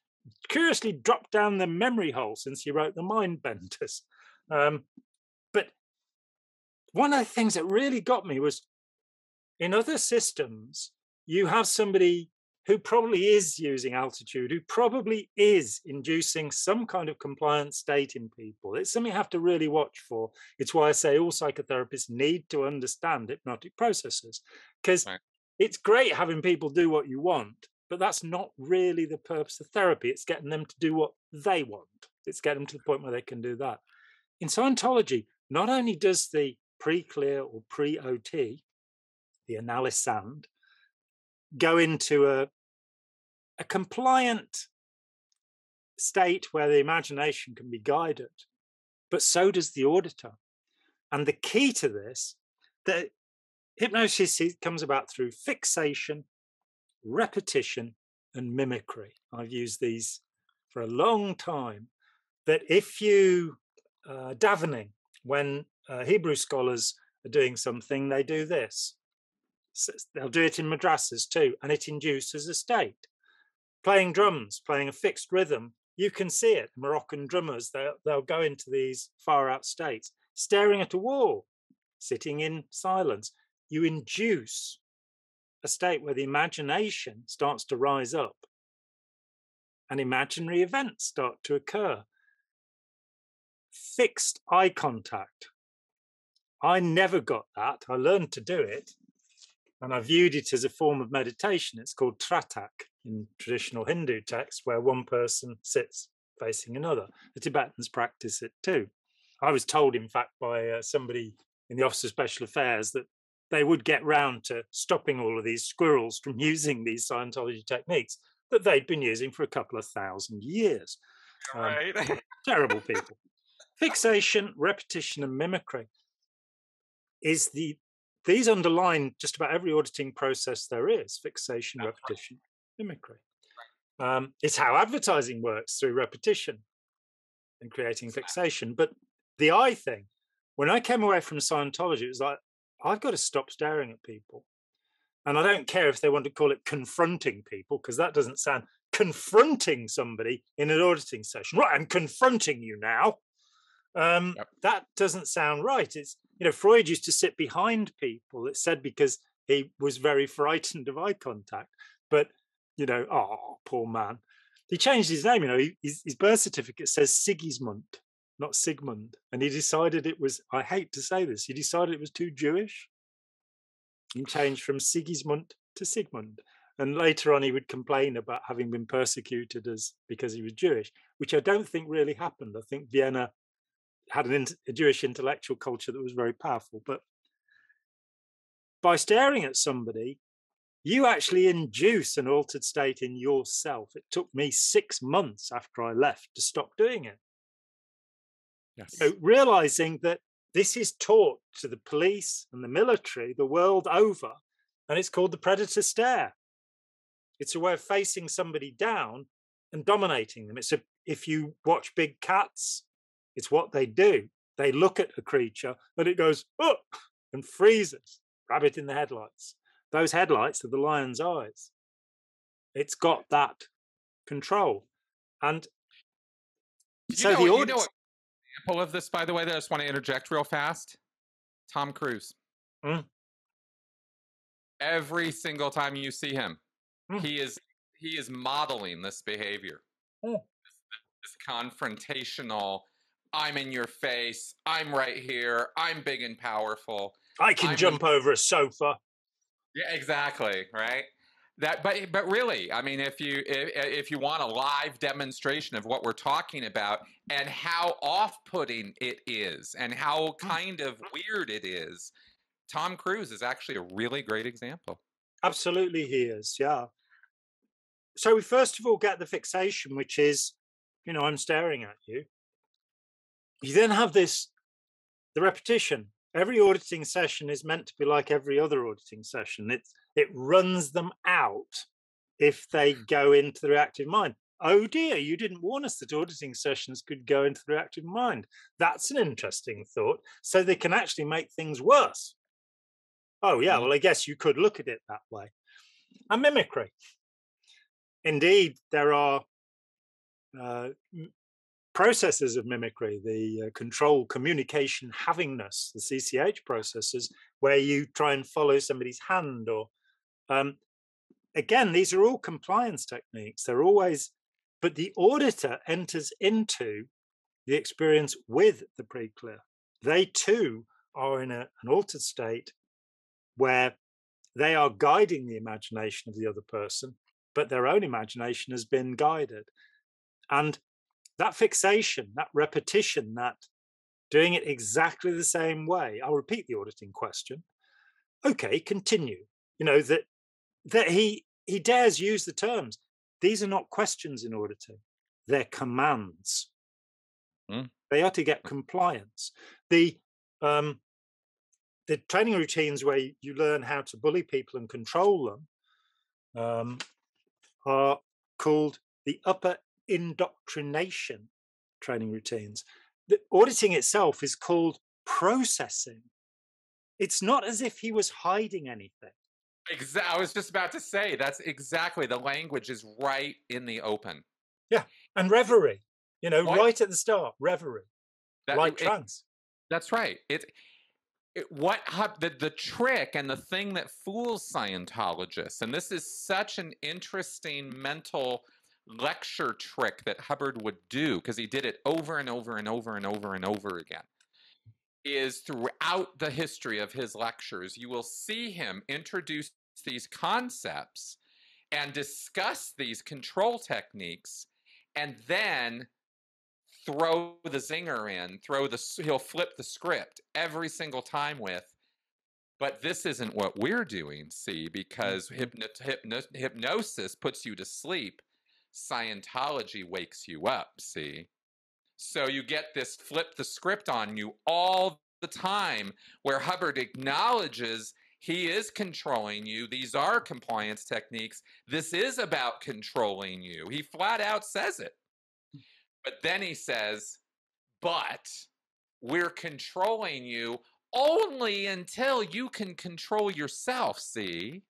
curiously dropped down the memory hole since he wrote The Mind Benders. But one of the things that really got me was, in other systems, you have somebody who probably is using altitude, who probably is inducing some kind of compliant state in people. It's something you have to really watch for. It's why I say all psychotherapists need to understand hypnotic processes, because Right. it's great having people do what you want, but that's not really the purpose of therapy. It's getting them to do what they want. It's getting them to the point where they can do that. In Scientology, not only does the Preclear or pre-OT, the analysand, go into a compliant state where the imagination can be guided, but so does the auditor. And the key to this, that hypnosis comes about through fixation, repetition, and mimicry. I've used these for a long time. That if you, davening, when Hebrew scholars are doing something, they do this. So they'll do it in madrasas too, and it induces a state. Playing drums, playing a fixed rhythm, you can see it. Moroccan drummers, they'll go into these far out states. Staring at a wall, sitting in silence, you induce a state where the imagination starts to rise up and imaginary events start to occur. Fixed eye contact. I never got that. I learned to do it, and I viewed it as a form of meditation. It's called tratak in traditional Hindu texts, where one person sits facing another. The Tibetans practice it too. I was told, in fact, by somebody in the Office of Special Affairs that they would get round to stopping all of these squirrels from using these Scientology techniques that they'd been using for a couple of thousand years. Right. Terrible people. Fixation, repetition, and mimicry is these underline just about every auditing process there is: fixation, repetition, mimicry. It's how advertising works, through repetition and creating fixation. But the eye thing, when I came away from Scientology, it was like, I've got to stop staring at people. And I don't care if they want to call it confronting people, because that doesn't sound confronting somebody in an auditing session. Right, I'm confronting you now. That doesn't sound right. It's, Freud used to sit behind people, it's said, because he was very frightened of eye contact. But, oh, poor man. He changed his name, his birth certificate says Sigismund, not Sigmund. And he decided it was, I hate to say this, he decided it was too Jewish. He changed from Sigismund to Sigmund. And later on, he would complain about having been persecuted because he was Jewish, which I don't think really happened. I think Vienna had a Jewish intellectual culture that was very powerful. But by staring at somebody, you actually induce an altered state in yourself. It took me 6 months after I left to stop doing it. Yes. So realizing that this is taught to the police and the military the world over, and it's called the predator stare. It's a way of facing somebody down and dominating them. If you watch big cats, it's what they do. They look at a creature and it goes, oh, and freezes. Rabbit in the headlights. Those headlights are the lion's eyes. It's got that control. And so the audience... example of this, by the way, that I just want to interject real fast. Tom Cruise. Every single time you see him, he is modeling this behavior. This confrontational, I'm in your face, I'm right here, I'm big and powerful. I can jump over a sofa. Yeah, exactly, right? But really, I mean, if you want a live demonstration of what we're talking about and how off-putting it is and how kind of weird it is, Tom Cruise is actually a really great example. Absolutely, he is. Yeah. So we first of all get the fixation, which is, I'm staring at you. You then have the repetition. Every auditing session is meant to be like every other auditing session. It runs them out if they go into the reactive mind. Oh dear, you didn't warn us that auditing sessions could go into the reactive mind. That's an interesting thought. So they can actually make things worse. Oh yeah, well, I guess you could look at it that way. And mimicry. Indeed, there are processes of mimicry, the control communication havingness, the CCH processes, where you try and follow somebody's hand, or again, these are all compliance techniques. They're always, but the auditor enters into the experience with the Preclear. They too are in an altered state where they are guiding the imagination of the other person, but their own imagination has been guided. And that fixation, that repetition, that doing it exactly the same way, I'll repeat the auditing question. Okay, continue. You know, that he dares use the terms. These are not questions in auditing, they're commands. They are to get compliance. The training routines where you learn how to bully people and control them are called the upper indoctrination training routines. The auditing itself is called processing. It's not as if he was hiding anything. I was just about to say, that's exactly, the language is right in the open. Yeah, and reverie, you know, right at the start, reverie, like trance. That's right. The trick and the thing that fools Scientologists, and this is such an interesting mental lecture trick that Hubbard would do, because he did it over and over and over and over and over again, is throughout the history of his lectures, you will see him introduce these concepts and discuss these control techniques, and then throw the zinger in, he'll flip the script every single time with, but this isn't what we're doing, see, because hypnosis puts you to sleep, Scientology wakes you up, see? So you get this flip the script on you all the time, where Hubbard acknowledges he is controlling you. These are compliance techniques. This is about controlling you. He flat out says it. But then he says, but we're controlling you only until you can control yourself, see?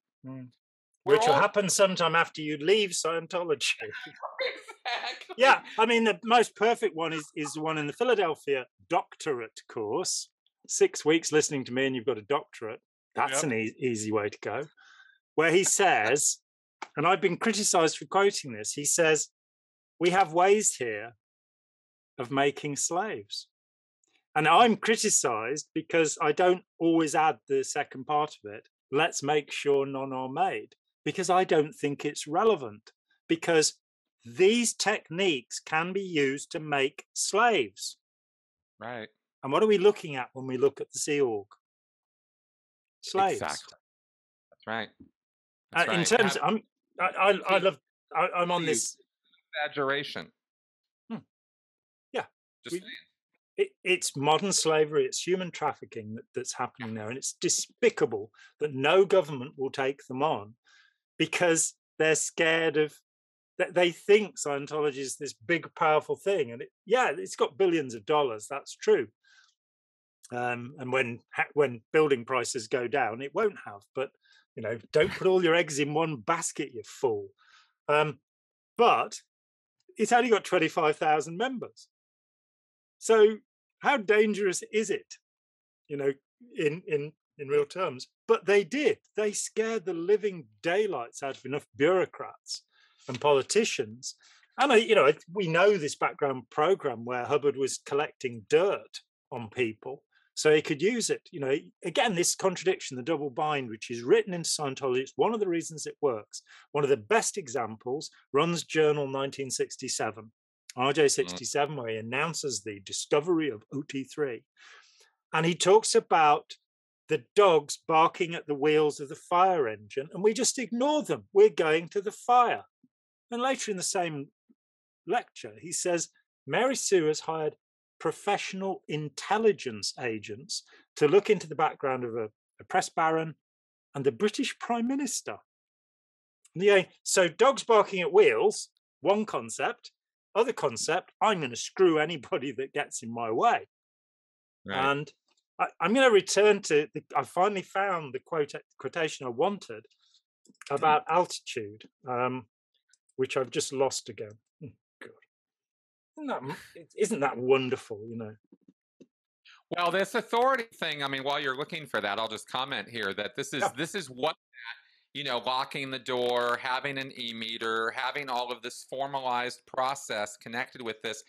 Which will happen sometime after you leave Scientology. Exactly. Yeah, I mean, the most perfect one is the one in the Philadelphia doctorate course. 6 weeks listening to me and you've got a doctorate. That's an easy way to go. Where he says, and I've been criticized for quoting this, he says, we have ways here of making slaves. And I'm criticized because I don't always add the second part of it. Let's make sure none are made, because I don't think it's relevant, because these techniques can be used to make slaves. Right. And what are we looking at when we look at the Sea Org? Slaves. Exactly. That's right. In terms, I'm on this exaggeration. Yeah. Just it's modern slavery, it's human trafficking that's happening there. And it's despicable that no government will take them on because they're scared of, they think Scientology is this big, powerful thing. And it's got billions of dollars, that's true. And when building prices go down, it won't have. But, you know, don't put all your eggs in one basket, you fool. But it's only got 25,000 members. So how dangerous is it, you know, in real terms? But they did. They scared the living daylights out of enough bureaucrats and politicians. And, you know, we know this background program where Hubbard was collecting dirt on people so he could use it. You know, again, this contradiction, the double bind, which is written into Scientology, it's one of the reasons it works. One of the best examples, Run's Journal 1967. RJ67, where he announces the discovery of OT3. And he talks about the dogs barking at the wheels of the fire engine, and we just ignore them. We're going to the fire. And later in the same lecture, he says, Mary Sue has hired professional intelligence agents to look into the background of a press baron and the British Prime Minister. Yeah, so dogs barking at wheels, one concept. Other concept, I'm going to screw anybody that gets in my way. Right. And I'm going to return to, I finally found the quotation I wanted about altitude, which I've just lost again. God. Isn't that wonderful, you know? Well, this authority thing, I mean, while you're looking for that, I'll just comment here that this is what locking the door, having an e-meter, having all of this formalized process connected with this,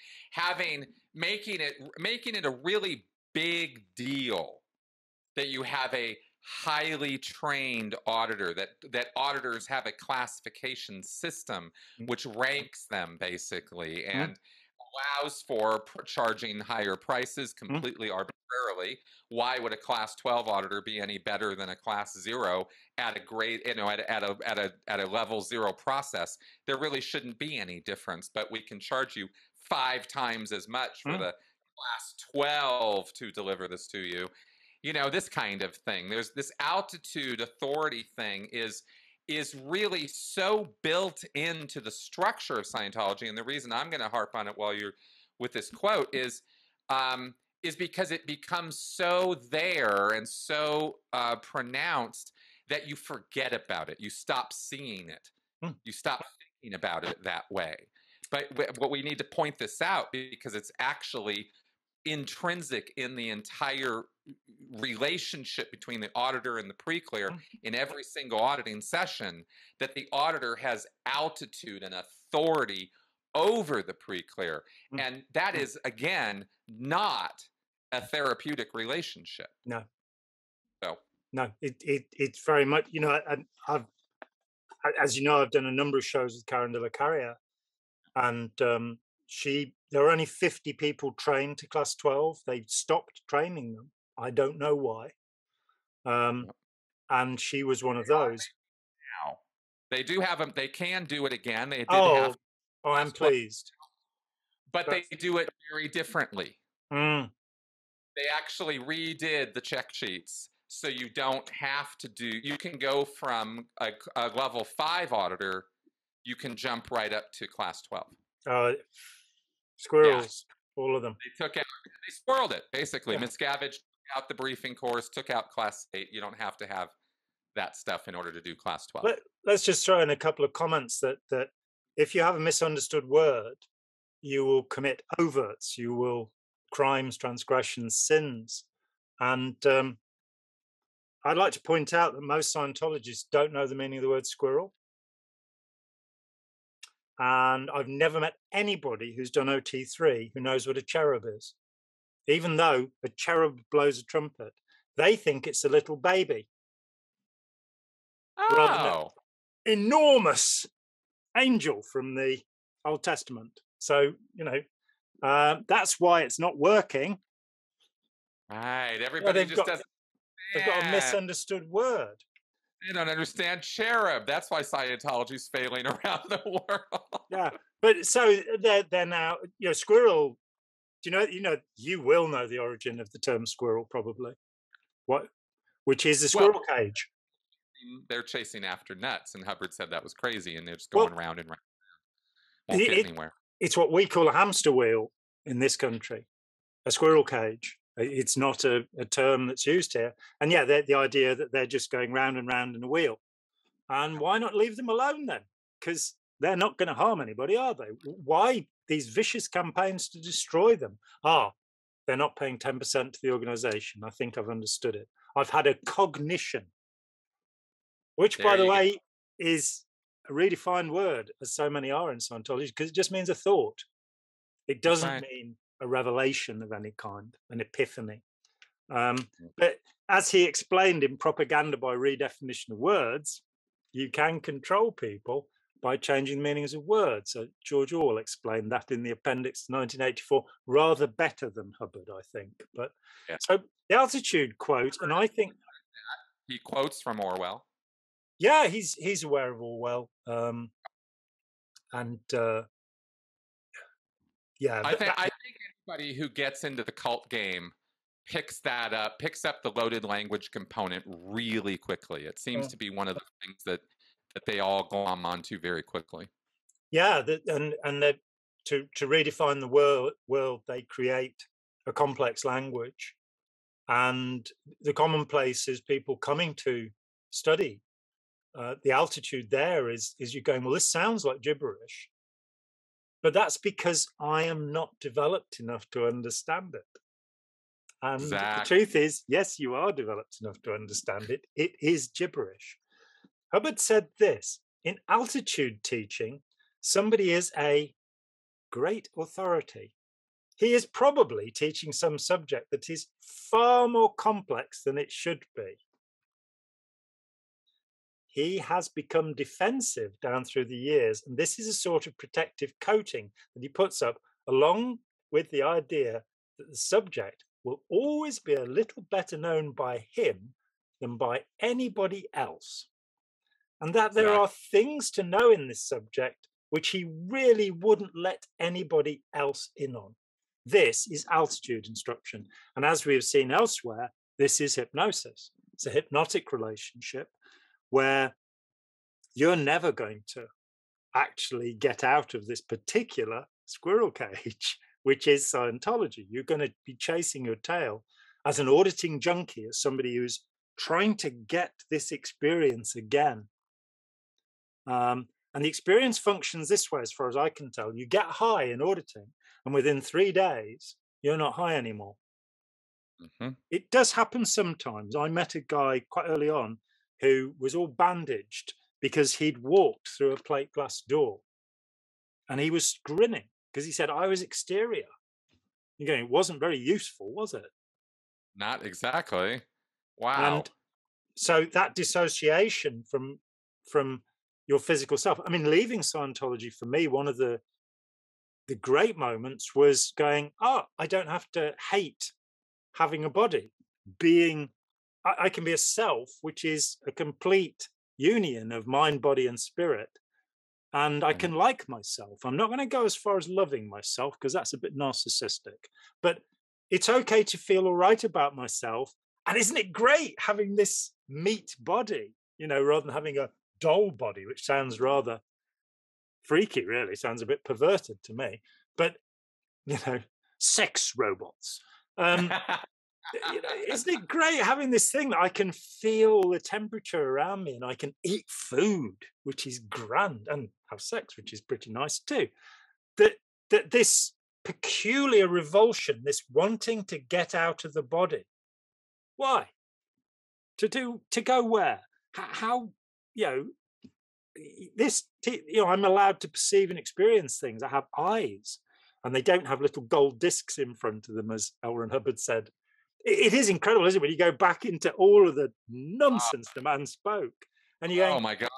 making it a really big deal that you have a highly trained auditor, that auditors have a classification system which ranks them basically and allows for charging higher prices completely arbitrarily. Why would a class 12 auditor be any better than a class 0 at a grade, at a level 0 process? There really shouldn't be any difference, but we can charge you 5 times as much for the class 12 to deliver this to you. This kind of thing. There's this altitude authority thing is really so built into the structure of Scientology. And the reason I'm going to harp on it while you're with this quote is because it becomes so there and so pronounced that you forget about it. You stop seeing it. You stop thinking about it that way. But what we need to point this out, because it's actually intrinsic in the entire relationship between the auditor and the Preclear in every single auditing session, that the auditor has altitude and authority over the Preclear. And that is, again, not a therapeutic relationship. No. So. No, it's very much, I've, as you know, I've done a number of shows with Karen de la Carrière, and there are only 50 people trained to class 12. They stopped training them. I don't know why. And she was one of those. Now, they do have them. They can do it again. They did have. Oh, I'm pleased. But they do it very differently. They actually redid the check sheets, so you don't have to do. You can go from a level 5 auditor. You can jump right up to class 12. Squirrels, all of them. They squirreled it, basically. Miscavige took out the briefing course, took out class 8. You don't have to have that stuff in order to do class 12. Let's just throw in a couple of comments that if you have a misunderstood word, you will commit overts, you will crimes, transgressions, sins. And I'd like to point out that most Scientologists don't know the meaning of the word squirrel. And I've never met anybody who's done OT3 who knows what a cherub is. Even though a cherub blows a trumpet, they think it's a little baby. Rather than an enormous angel from the Old Testament. So, that's why it's not working. Right. Everybody they've got a misunderstood word. They don't understand cherub. That's why Scientology's failing around the world. Yeah, but so they're now, squirrel. Do you will know the origin of the term squirrel, probably. Which is a squirrel cage. They're chasing after nuts, and Hubbard said that was crazy, and they're just going round and round. Won't get anywhere. It's what we call a hamster wheel in this country, a squirrel cage. It's not a term that's used here. And the idea that they're just going round and round in a wheel. And why not leave them alone then? Because they're not going to harm anybody, are they? Why these vicious campaigns to destroy them? They're not paying 10% to the organization. I think I've understood it. I've had a cognition, which, by the way, is a redefined word, as so many are in Scientology, because it just means a thought. It doesn't mean a revelation of any kind, an epiphany. But as he explained in Propaganda by Redefinition of Words, you can control people by changing the meanings of words. So George Orwell explained that in the appendix to 1984, rather better than Hubbard, I think. But so the altitude quote, and I think he quotes from Orwell. Yeah, he's aware of Orwell, and I think anybody who gets into the cult game picks up the loaded language component really quickly. It seems to be one of the things that they all glom onto very quickly. Yeah, and to redefine the world, they create a complex language, and the commonplace is people coming to study. The altitude there is you're going, well, this sounds like gibberish, but that's because I am not developed enough to understand it. And the truth is, yes, you are developed enough to understand it. It is gibberish. Hubbard said this: in altitude teaching, somebody is a great authority. He is probably teaching some subject that is far more complex than it should be. He has become defensive down through the years, and this is a sort of protective coating that he puts up along with the idea that the subject will always be a little better known by him than by anybody else, and that there Exactly. are things to know in this subject which he really wouldn't let anybody else in on. This is altitude instruction, and as we have seen elsewhere, this is hypnosis. It's a hypnotic relationship where you're never going to actually get out of this particular squirrel cage, which is Scientology. You're going to be chasing your tail as an auditing junkie, as somebody who's trying to get this experience again. And the experience functions this way, as far as I can tell. You get high in auditing, and within 3 days, you're not high anymore. Mm-hmm. It does happen sometimes. I met a guy quite early on who was all bandaged because he'd walked through a plate glass door, and he was grinning because he said, I was exterior. You're going, it wasn't very useful, was it? Not exactly. Wow. And so that dissociation from your physical self. I mean, leaving Scientology for me, one of the great moments was going, oh, I don't have to hate having a body. I can be a self, which is a complete union of mind, body, and spirit. And I can like myself. I'm not going to go as far as loving myself because that's a bit narcissistic. But it's okay to feel all right about myself. And isn't it great having this meat body, rather than having a doll body, which sounds rather freaky, really. Sounds a bit perverted to me. But, sex robots. Isn't it great having this thing that I can feel the temperature around me and I can eat food, which is grand, and have sex, which is pretty nice too. That this peculiar revulsion, this wanting to get out of the body. Why? To go where? How I'm allowed to perceive and experience things. I have eyes, and they don't have little gold discs in front of them, as L. Ron Hubbard said. It is incredible, isn't it, when you go back into all of the nonsense the man spoke, and you Oh my God.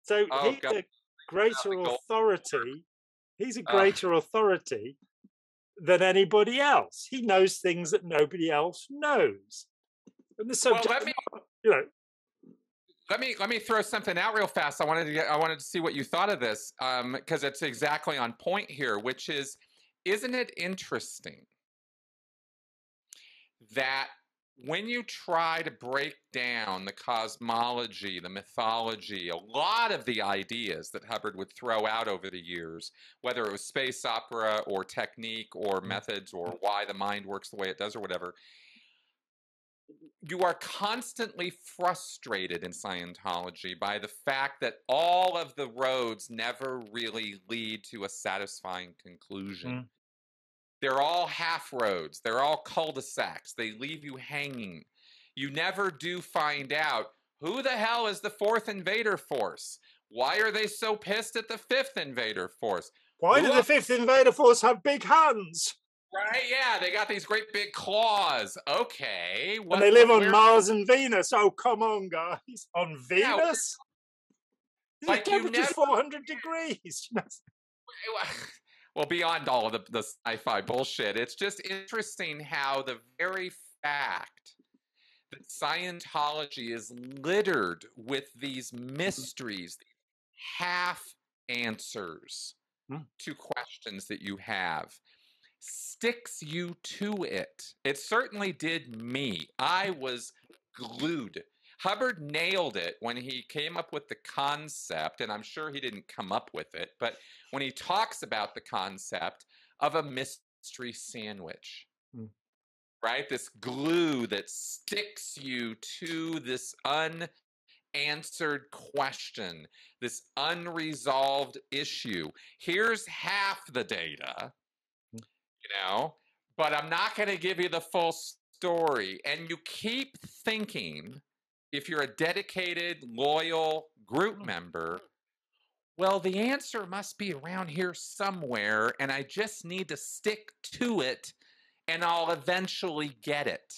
so Oh he's God. a greater authority. He's a Ugh. greater authority than anybody else. He knows things that nobody else knows. And the subject, let me throw something out real fast. I wanted to see what you thought of this, because it's exactly on point here, which is, isn't it interesting that when you try to break down the cosmology, the mythology, a lot of the ideas that Hubbard would throw out over the years, whether it was space opera or technique or methods or why the mind works the way it does or whatever, you are constantly frustrated in Scientology by the fact that all of the roads never really lead to a satisfying conclusion. They're all half roads. They're all cul-de-sacs. They leave you hanging. You never do find out who the hell is the fourth invader force. Why are they so pissed at the fifth invader force? Why did the fifth invader force have big hands? Right, yeah, they got these great big claws. Okay. And they live on Mars and Venus. Oh, come on, guys. On Venus? Yeah, the temperature's 400 degrees. Well, beyond all of the sci-fi bullshit, it's just interesting how the very fact that Scientology is littered with these mysteries, half answers to questions that you have, sticks you to it. It certainly did me. I was glued. Hubbard nailed it when he came up with the concept, and I'm sure he didn't come up with it, but when he talks about the concept of a mystery sandwich, right? This glue that sticks you to this unanswered question, this unresolved issue. Here's half the data, but I'm not going to give you the full story. And you keep thinking if you're a dedicated, loyal group member, well, the answer must be around here somewhere, and I just need to stick to it, and I'll eventually get it.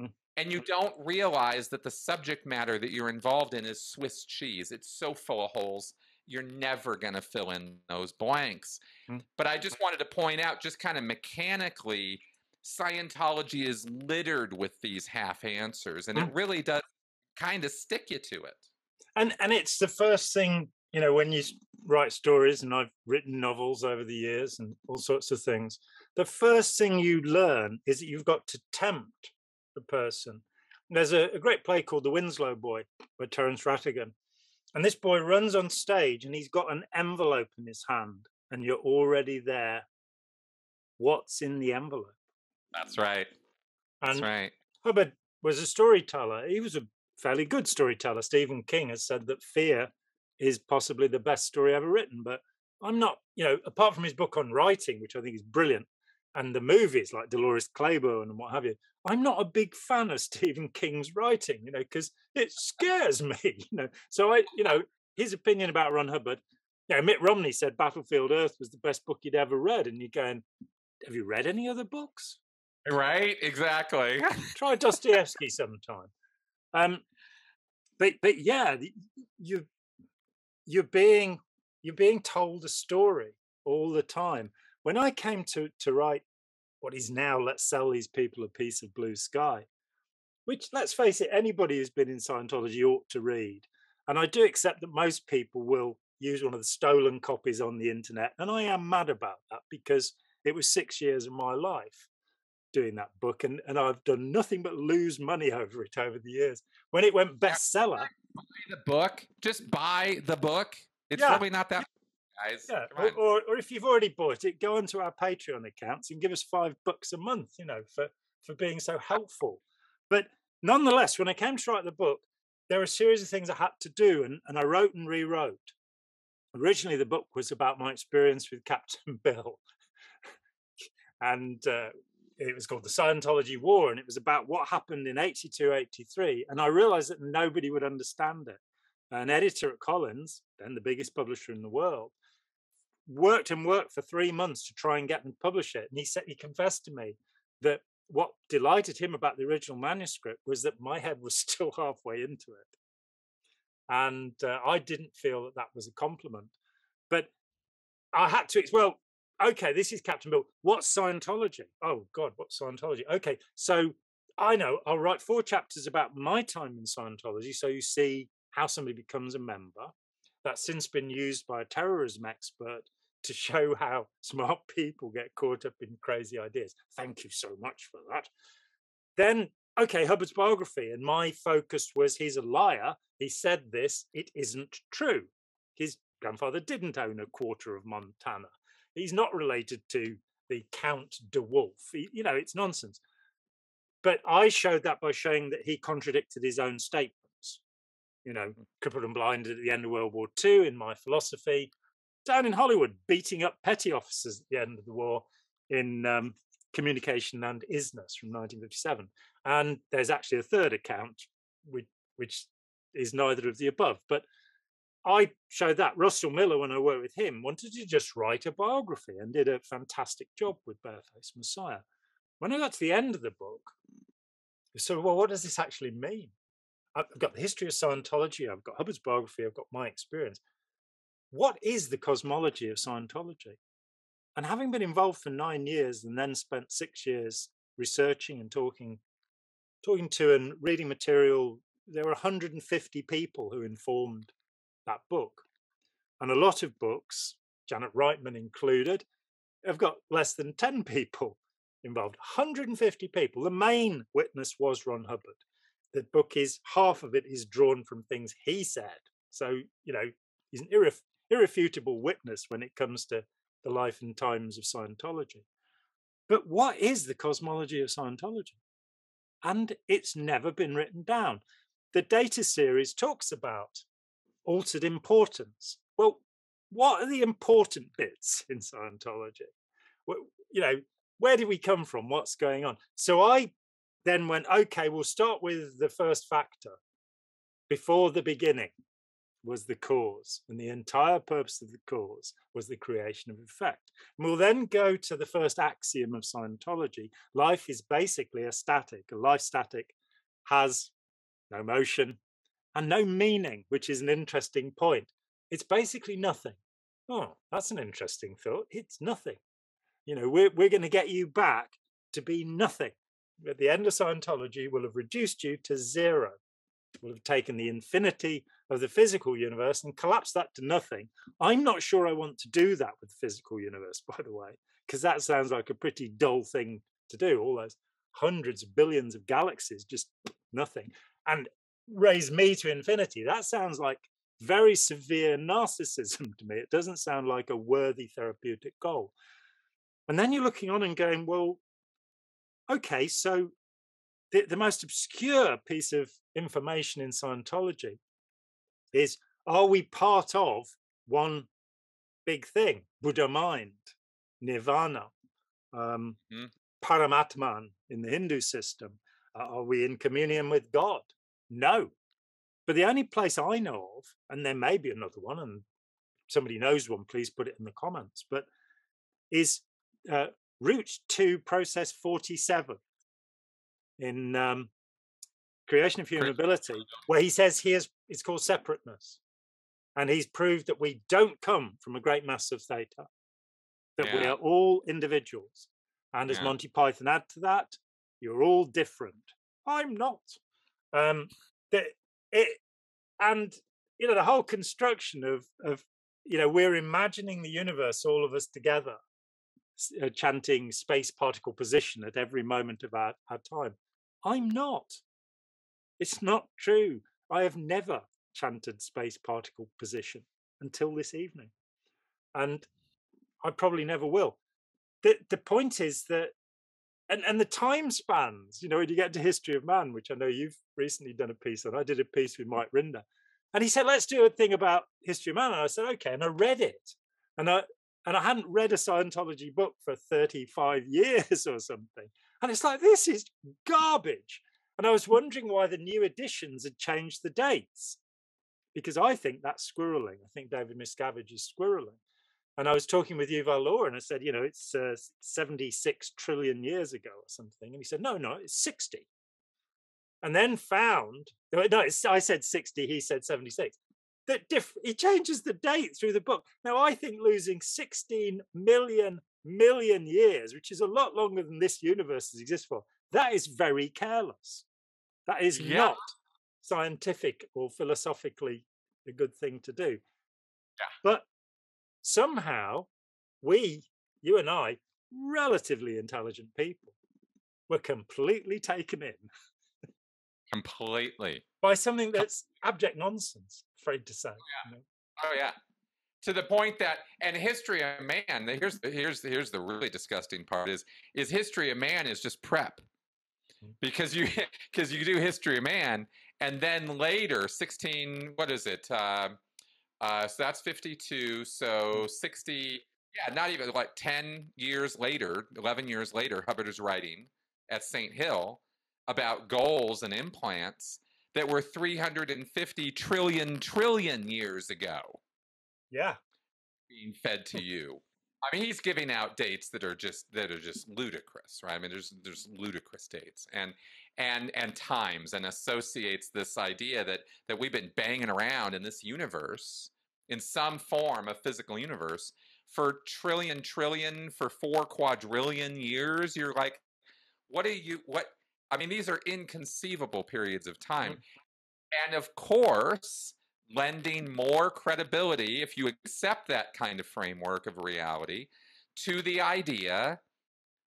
Mm. And you don't realize that the subject matter that you're involved in is Swiss cheese. It's so full of holes, you're never going to fill in those blanks. Mm. But I just wanted to point out, just kind of mechanically, Scientology is littered with these half answers, and it really does kind of stick you to it. And it's the first thing, you know, when you write stories, and I've written novels over the years and all sorts of things, the first thing you learn is that you've got to tempt the person. There's a great play called The Winslow Boy by Terence Rattigan. And this boy runs on stage and he's got an envelope in his hand, and you're already there. What's in the envelope? That's right. That's And right. Hubbard was a storyteller. He was a fairly good storyteller. Stephen King has said that fear is possibly the best story ever written. But I'm not, you know, apart from his book on writing, which I think is brilliant, and the movies like Dolores Claiborne and what have you, I'm not a big fan of Stephen King's writing, you know, because it scares me, you know. So his opinion about Ron Hubbard, you know, Mitt Romney said Battlefield Earth was the best book he'd ever read. And you're going, have you read any other books? Right, exactly. Try Dostoevsky sometime. But yeah, you're being told a story all the time. When I came to write what is now Let's Sell These People a Piece of Blue Sky, which, let's face it, anybody who's been in Scientology ought to read. And I do accept that most people will use one of the stolen copies on the internet. And I am mad about that, because it was 6 years of my life doing that book, and I've done nothing but lose money over it over the years. When it went bestseller, Buy the book. Just buy the book. It's yeah, really not that, guys. yeah. Come on. Or if you've already bought it, go onto our Patreon accounts and give us $5 a month, you know, for being so helpful. But nonetheless, when I came to write the book, there were a series of things I had to do, and I wrote and rewrote. Originally, the book was about my experience with Captain Bill, and it was called The Scientology War, and it was about what happened in 82, 83. And I realized that nobody would understand it. An editor at Collins, then the biggest publisher in the world, worked for 3 months to try and get them to publish it. And he confessed to me that what delighted him about the original manuscript was that my head was still halfway into it. And I didn't feel that was a compliment. But I had to, well, okay, this is Captain Bill. What's Scientology? Oh, God, what's Scientology? Okay, so I know I'll write 4 chapters about my time in Scientology, so you see how somebody becomes a member. That's since been used by a terrorism expert to show how smart people get caught up in crazy ideas. Thank you so much for that. Then, okay, Hubbard's biography, and my focus was he's a liar. He said this, it isn't true. His grandfather didn't own a quarter of Montana. He's not related to the Count de Wolf. You know, it's nonsense. But I showed that by showing that he contradicted his own statements. You know, crippled and blinded at the end of World War II in My Philosophy, down in Hollywood, beating up petty officers at the end of the war in Communication and Isness from 1957. And there's actually a third account, which is neither of the above. But I showed that. Russell Miller, when I worked with him, wanted to just write a biography and did a fantastic job with Barefaced Messiah. When I got to the end of the book, so, well, what does this actually mean? I've got the history of Scientology, I've got Hubbard's biography, I've got my experience. What is the cosmology of Scientology? And having been involved for 9 years and then spent 6 years researching and talking to and reading material, there were 150 people who informed that book. And a lot of books, Janet Reitman included, have got less than 10 people involved. 150 people. The main witness was Ron Hubbard. The book is, half of it is drawn from things he said. So, you know, he's an irrefutable witness when it comes to the life and times of Scientology. But what is the cosmology of Scientology? And it's never been written down. The data series talks about altered importance. Well, what are the important bits in Scientology? Well, you know, where did we come from? What's going on? So I then went, okay, we'll start with the first factor. before the beginning was the cause, and the entire purpose of the cause was the creation of effect. And we'll then go to the first axiom of Scientology. Life is basically a static. A life static has no motion and no meaning, which is an interesting point. It's basically nothing. Oh, that's an interesting thought. It's nothing. You know, we're going to get you back to be nothing. At the end of Scientology, we'll have reduced you to zero. We'll have taken the infinity of the physical universe and collapsed that to nothing. I'm not sure I want to do that with the physical universe, by the way, because that sounds like a pretty dull thing to do. All those hundreds of billions of galaxies, just nothing. And raise me to infinity. That sounds like very severe narcissism to me. It doesn't sound like a worthy therapeutic goal. And then you're looking on and going, well, okay, so the most obscure piece of information in Scientology is, are we part of one big thing? Buddha mind, nirvana, paramatman in the Hindu system. Are we in communion with God? No. But the only place I know of, and there may be another one, and somebody knows one, please put it in the comments, but is route to process 47 in Creation of Human Ability, where he says it's called separateness. And he's proved that we don't come from a great mass of theta, that we are all individuals. And as Monty Python add to that, you're all different. I'm not. And you know, the whole construction of you know, we're imagining the universe, all of us together, chanting space particle position at every moment of our time. I'm not. It's not true. I have never chanted space particle position until this evening. And I probably never will. The point is that, and the time spans, you know, when you get to History of Man, which I know you've recently done a piece on, I did a piece with Mike Rinder. And he said, let's do a thing about History of Man. And I said, okay. And I read it. And I hadn't read a Scientology book for 35 years or something. And it's like, this is garbage. And I was wondering why the new editions had changed the dates, because I think that's squirreling. I think David Miscavige is squirreling. And I was talking with Yuval Law, and I said, you know, it's 76 trillion years ago or something. And he said, no, it's 60. And then found, no, I said 60, he said 76. He changes the date through the book. Now, I think losing 16 million years, which is a lot longer than this universe has existed for, that is very careless. That is not scientific or philosophically a good thing to do. But somehow you and I, relatively intelligent people, were completely taken in. Completely. By something that's abject nonsense, afraid to say. Oh yeah. To the point that, and History of Man, here's the really disgusting part is History of Man is just prep. Because you do History of Man, and then later 16, what is it? So that's 52. So 60, not even like 10 years later, 11 years later, Hubbard is writing at St. Hill about goals and implants that were 350 trillion years ago. Yeah. Being fed to you. I mean, he's giving out dates that are just ludicrous, right? I mean, there's ludicrous dates and times, and associates this idea that we've been banging around in this universe, in some form of physical universe, for trillion for 4 quadrillion years. You're like, what? I mean, these are inconceivable periods of time. And of course, lending more credibility, if you accept that kind of framework of reality, to the idea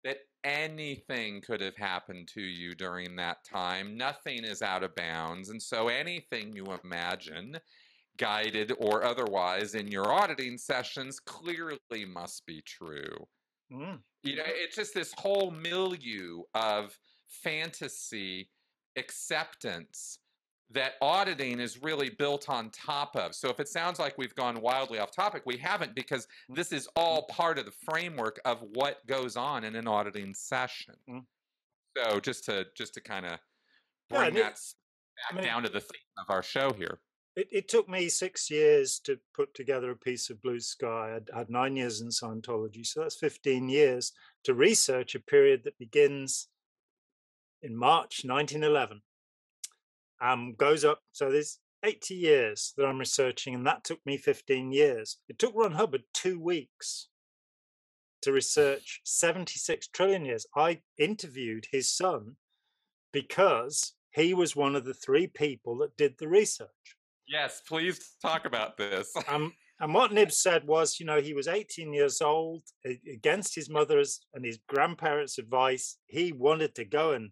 that anything could have happened to you during that time. Nothing is out of bounds. And so anything you imagine, guided or otherwise, in your auditing sessions clearly must be true. You know, it's just this whole milieu of fantasy acceptance that auditing is really built on top of. So if it sounds like we've gone wildly off topic, we haven't, because this is all part of the framework of what goes on in an auditing session. So just to kind of bring that I back mean, down to the theme of our show here. it took me 6 years to put together a piece of blue sky. I had 9 years in Scientology, so that's 15 years to research a period that begins in March 1911. Goes up, so there's 80 years that I'm researching, and that took me 15 years. It took Ron Hubbard 2 weeks to research 76 trillion years. I interviewed his son because he was one of the 3 people that did the research. Yes, please talk about this. And what Nib said was, he was 18 years old, against his mother's and his grandparents' advice. He wanted to go and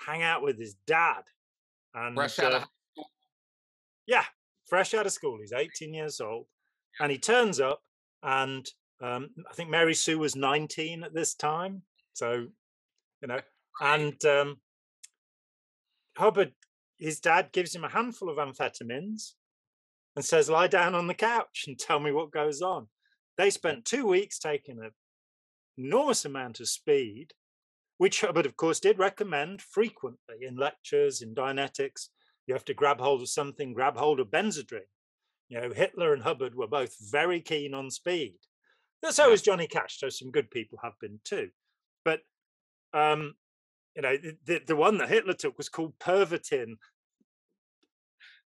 hang out with his dad. And Fresh out of yeah, fresh out of school. He's 18 years old. And he turns up, and I think Mary Sue was 19 at this time. So, and Hubbard, his dad gives him a handful of amphetamines and says, lie down on the couch and tell me what goes on. They spent 2 weeks taking an enormous amount of speed, which Hubbard, of course, did recommend frequently in lectures, in Dianetics. You have to grab hold of something, grab hold of Benzedrine. Hitler and Hubbard were both very keen on speed. So is Johnny Cash, so some good people have been too. But, the one that Hitler took was called Pervitin.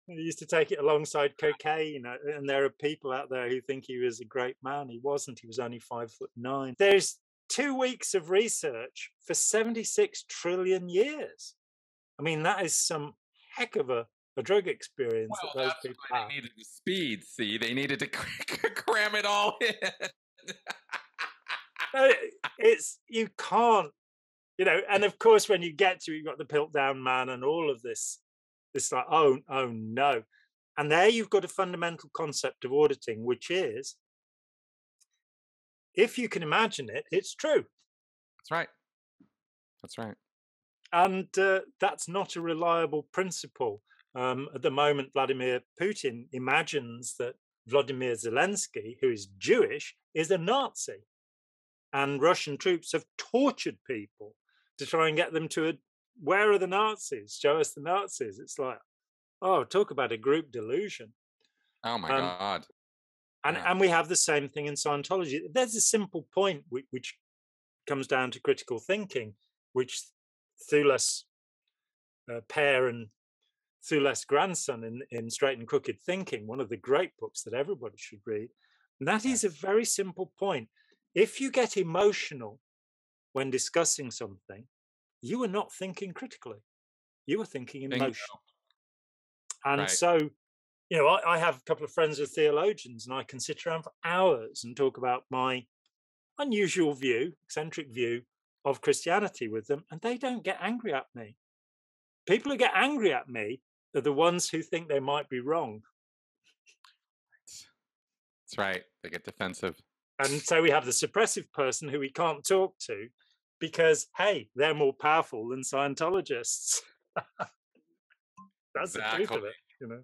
He used to take it alongside cocaine, and there are people out there who think he was a great man. He wasn't. He was only 5'9". There's 2 weeks of research for 76 trillion years. I mean, that is some heck of a drug experience that those people have. They needed the speed, see? They needed to cram it all in. You can't, and of course, when you get to it, you've got the Piltdown Man and all of this. It's like, oh no. And there you've got a fundamental concept of auditing, which is, if you can imagine it, it's true. That's right. That's right. And that's not a reliable principle. At the moment, Vladimir Putin imagines that Vladimir Zelensky, who is Jewish, is a Nazi. And Russian troops have tortured people to try and get them to where are the Nazis? Show us the Nazis. It's like, oh, talk about a group delusion. Oh my God. And we have the same thing in Scientology. There's a simple point which comes down to critical thinking, which Thulas Pear and Thulas' grandson in Straight and Crooked Thinking, one of the great books that everybody should read. And that is a very simple point. If you get emotional when discussing something, you are not thinking critically. You are thinking emotional. And so, I have a couple of friends who are theologians, and I can sit around for hours and talk about my unusual view, eccentric view of Christianity with them, and they don't get angry at me. People who get angry at me are the ones who think they might be wrong. That's right. They get defensive. And so we have the suppressive person who we can't talk to because, hey, they're more powerful than Scientologists. That's exactly. the truth of it,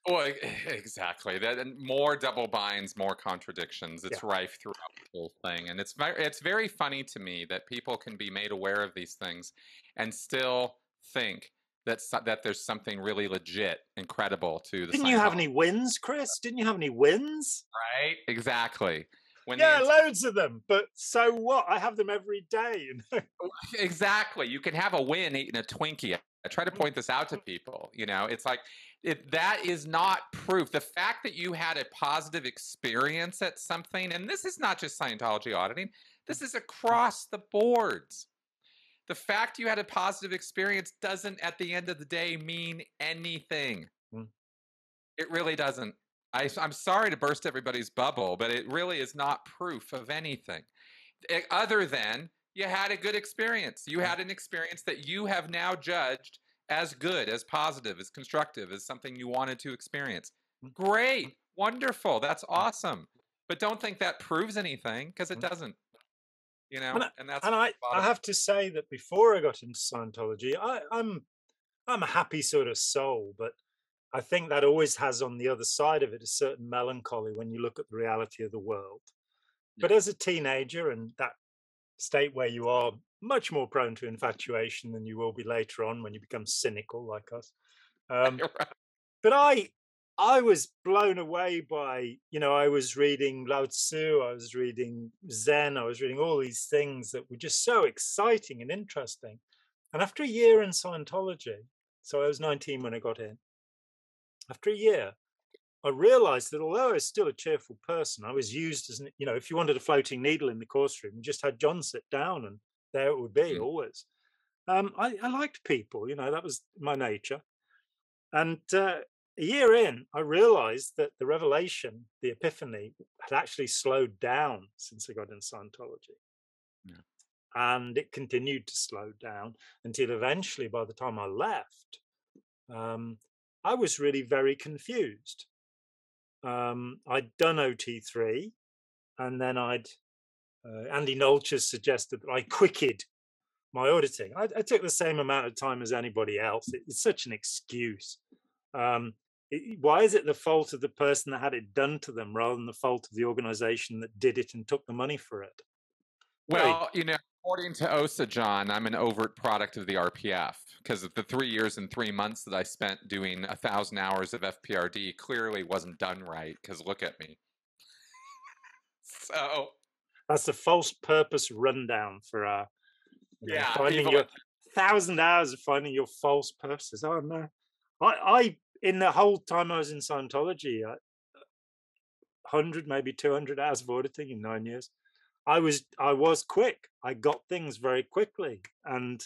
Well, exactly. That, and more double binds, more contradictions. It's rife throughout the whole thing, and it's very funny to me that people can be made aware of these things and still think that there's something really legit and credible to the. Didn't you have any wins, Chris? Didn't you have any wins? Right. Exactly. Loads of them. But so what? I have them every day. Exactly. You can have a win eating a Twinkie. I try to point this out to people. It's like that is not proof. The fact that you had a positive experience at something, and this is not just Scientology auditing, this is across the boards. The fact you had a positive experience doesn't, at the end of the day, mean anything. It really doesn't. I'm sorry to burst everybody's bubble, but it really is not proof of anything other than you had a good experience. You had an experience that you have now judged as good, as positive, as constructive, as something you wanted to experience. Great. Wonderful. That's awesome. But don't think that proves anything, because it doesn't. And that's. And I have to say that before I got into Scientology, I'm a happy sort of soul, but I think that always has on the other side of it a certain melancholy when you look at the reality of the world. But as a teenager, and that state where you are much more prone to infatuation than you will be later on when you become cynical like us, But I was blown away by, I was reading Lao Tzu, I was reading Zen, I was reading all these things that were just so exciting and interesting. And after a year in Scientology, so I was 19 when I got in, after a year, I realized that although I was still a cheerful person, I was used as, if you wanted a floating needle in the course room, you just had John sit down and there it would be always. I liked people, that was my nature. And a year in, I realized that the revelation, the epiphany, had actually slowed down since I got in Scientology. Yeah. And it continued to slow down until eventually, by the time I left, I was really very confused. I'd done OT3, and then Andy Nolches suggested that I quickied my auditing. I took the same amount of time as anybody else. It's such an excuse. Why is it the fault of the person that had it done to them rather than the fault of the organization that did it and took the money for it? Well, according to OSA, John, I'm an overt product of the RPF because of the 3 years and 3 months that I spent doing 1,000 hours of FPRD clearly wasn't done right because look at me. So that's a false purpose rundown for finding your 1,000 hours of finding your false purposes. Oh no, I in the whole time I was in Scientology, 100 maybe 200 hours of auditing in 9 years. I was quick. I got things very quickly and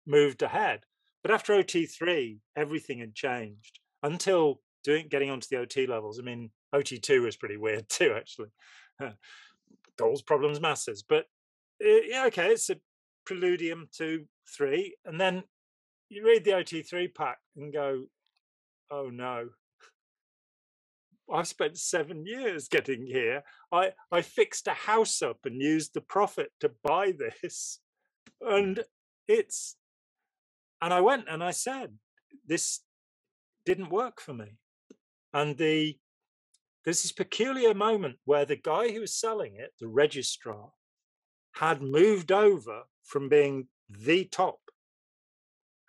moved ahead. But after OT3, everything had changed until getting onto the OT levels. I mean, OT2 was pretty weird too, actually. Goals, problems, masses. But yeah, okay, it's a preludium to 3. And then you read the OT3 pack and go, oh no. I've spent 7 years getting here. I fixed a house up and used the profit to buy this. And I went and I said, this didn't work for me. And there's this peculiar moment where the guy who was selling it, the registrar, had moved over from being the top,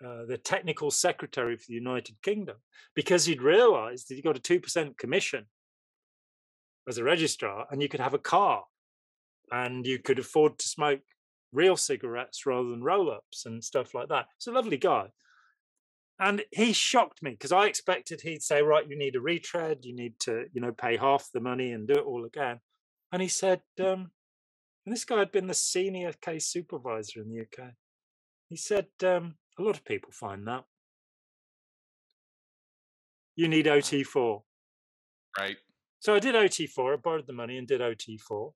the technical secretary for the United Kingdom, because he'd realized that he got a 2% commission as a registrar, and you could have a car, and you could afford to smoke real cigarettes rather than roll-ups and stuff like that. He's a lovely guy. And he shocked me because I expected he'd say, right, you need a retread, you need to, pay half the money and do it all again. And he said, and this guy had been the senior case supervisor in the UK. He said, a lot of people find that. You need OT4. Right. So I did OT4, I borrowed the money and did OT4.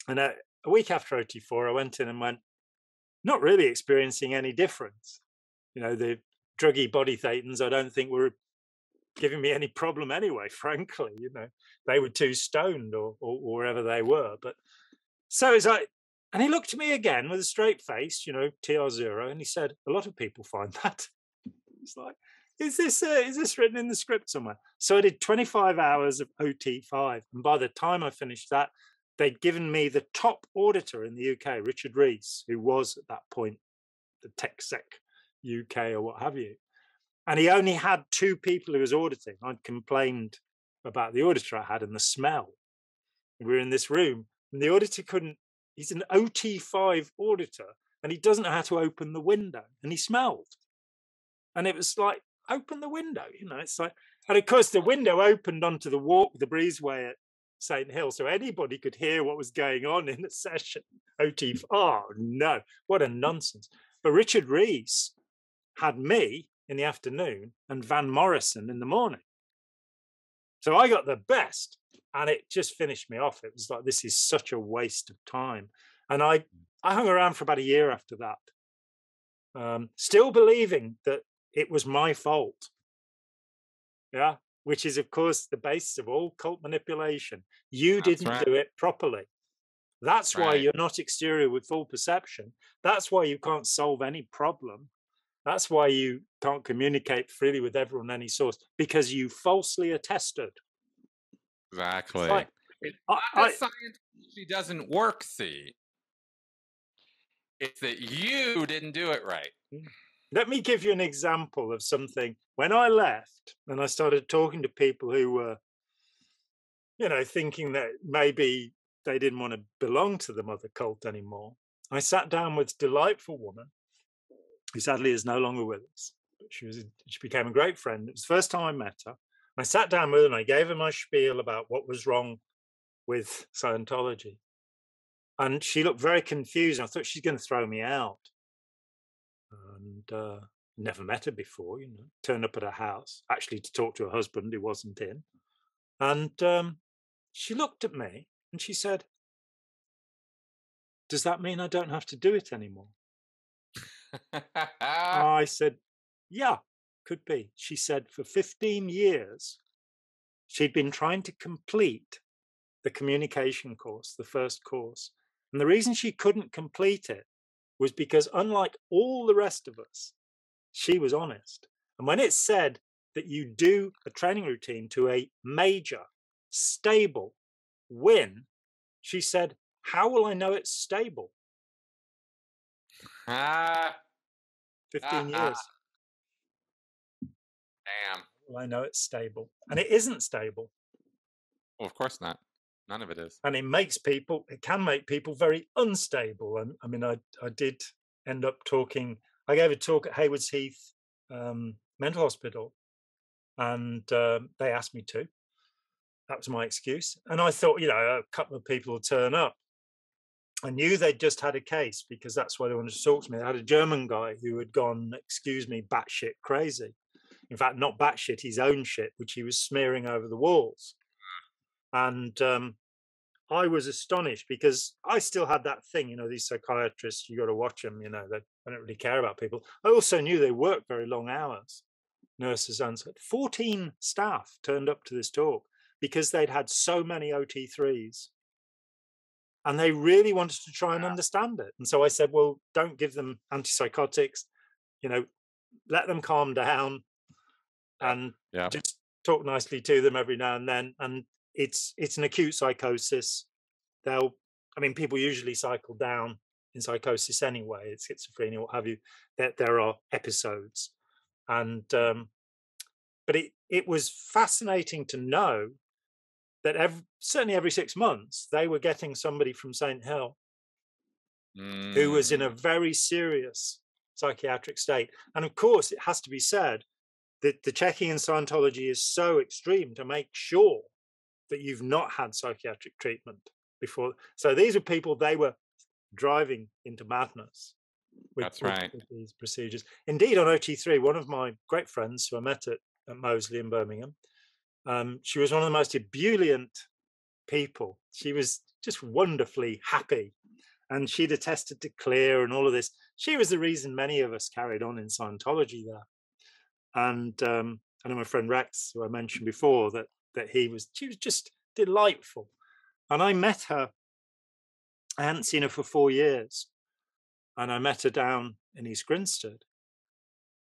And a week after OT4, I went in and went, not really experiencing any difference. The druggy body thetans, I don't think were giving me any problem anyway, frankly. They were too stoned or wherever they were. But so it's like, and he looked at me again with a straight face, TR0, and he said, a lot of people find that. It's like, is this written in the script somewhere? So I did 25 hours of OT5. And by the time I finished that, they'd given me the top auditor in the UK, Richard Rees, who was at that point the TechSec UK or what have you. And he only had 2 people who was auditing. I'd complained about the auditor I had and the smell. We were in this room and the auditor he's an OT5 auditor and he doesn't know how to open the window and he smelled. And it was like, open the window, it's like, and of course the window opened onto the breezeway at St. Hill, so anybody could hear what was going on in the session. Oh no, what a nonsense. But Richard Rees had me in the afternoon and Van Morrison in the morning. So I got the best and it just finished me off. It was like, this is such a waste of time. And I hung around for about a year after that, still believing that it was my fault. Yeah, which is, of course, the basis of all cult manipulation. You didn't do it properly. That's why you're not exterior with full perception. That's why you can't solve any problem. That's why you can't communicate freely with everyone, any source, because you falsely attested. Exactly. Like, Scientology doesn't work, see. It's that you didn't do it right. Let me give you an example of something. When I left and I started talking to people who were, thinking that maybe they didn't want to belong to the mother cult anymore, I sat down with a delightful woman who sadly is no longer with us. But she became a great friend. It was the first time I met her. I sat down with her and I gave her my spiel about what was wrong with Scientology. And she looked very confused. I thought she's going to throw me out. And never met her before, turned up at her house, actually to talk to her husband who wasn't in. And she looked at me and she said, "Does that mean I don't have to do it anymore?" I said, "Yeah, could be." She said for 15 years, she'd been trying to complete the communication course, the first course. And the reason she couldn't complete it was because, unlike all the rest of us, she was honest. And when it said that you do a training routine to a major, stable win, she said, "How will I know it's stable?" 15 years. Damn. Well, I know it's stable. And it isn't stable. Well, of course not. None of it is. And it can make people very unstable. And I mean, I did end up talking, I gave a talk at Haywards Heath Mental Hospital, and they asked me to. That was my excuse. And I thought, a couple of people will turn up. I knew they'd just had a case because that's why they wanted to talk to me. They had a German guy who had gone, excuse me, batshit crazy. In fact, not batshit, his own shit, which he was smearing over the walls. And I was astonished because I still had that thing, these psychiatrists, you got to watch them, they don't really care about people. I also knew they work very long hours, nurses and so 14 staff turned up to this talk because they'd had so many OT3s and they really wanted to try and understand it. And so I said, well, don't give them antipsychotics, let them calm down and just talk nicely to them every now and then. And it's an acute psychosis. People usually cycle down in psychosis anyway. It's schizophrenia, what have you. There are episodes, and but it was fascinating to know that certainly every 6 months they were getting somebody from St. Hill who was in a very serious psychiatric state. And of course, it has to be said that the checking in Scientology is so extreme to make sure that you've not had psychiatric treatment before. So these are people, they were driving into madness with these procedures. Indeed, on OT3, one of my great friends who I met at Moseley in Birmingham, she was one of the most ebullient people. She was just wonderfully happy. And she'd attested to Clear and all of this. She was the reason many of us carried on in Scientology there. And I know my friend Rex, who I mentioned before, that she was just delightful. And I met her, I hadn't seen her for 4 years. And I met her down in East Grinstead.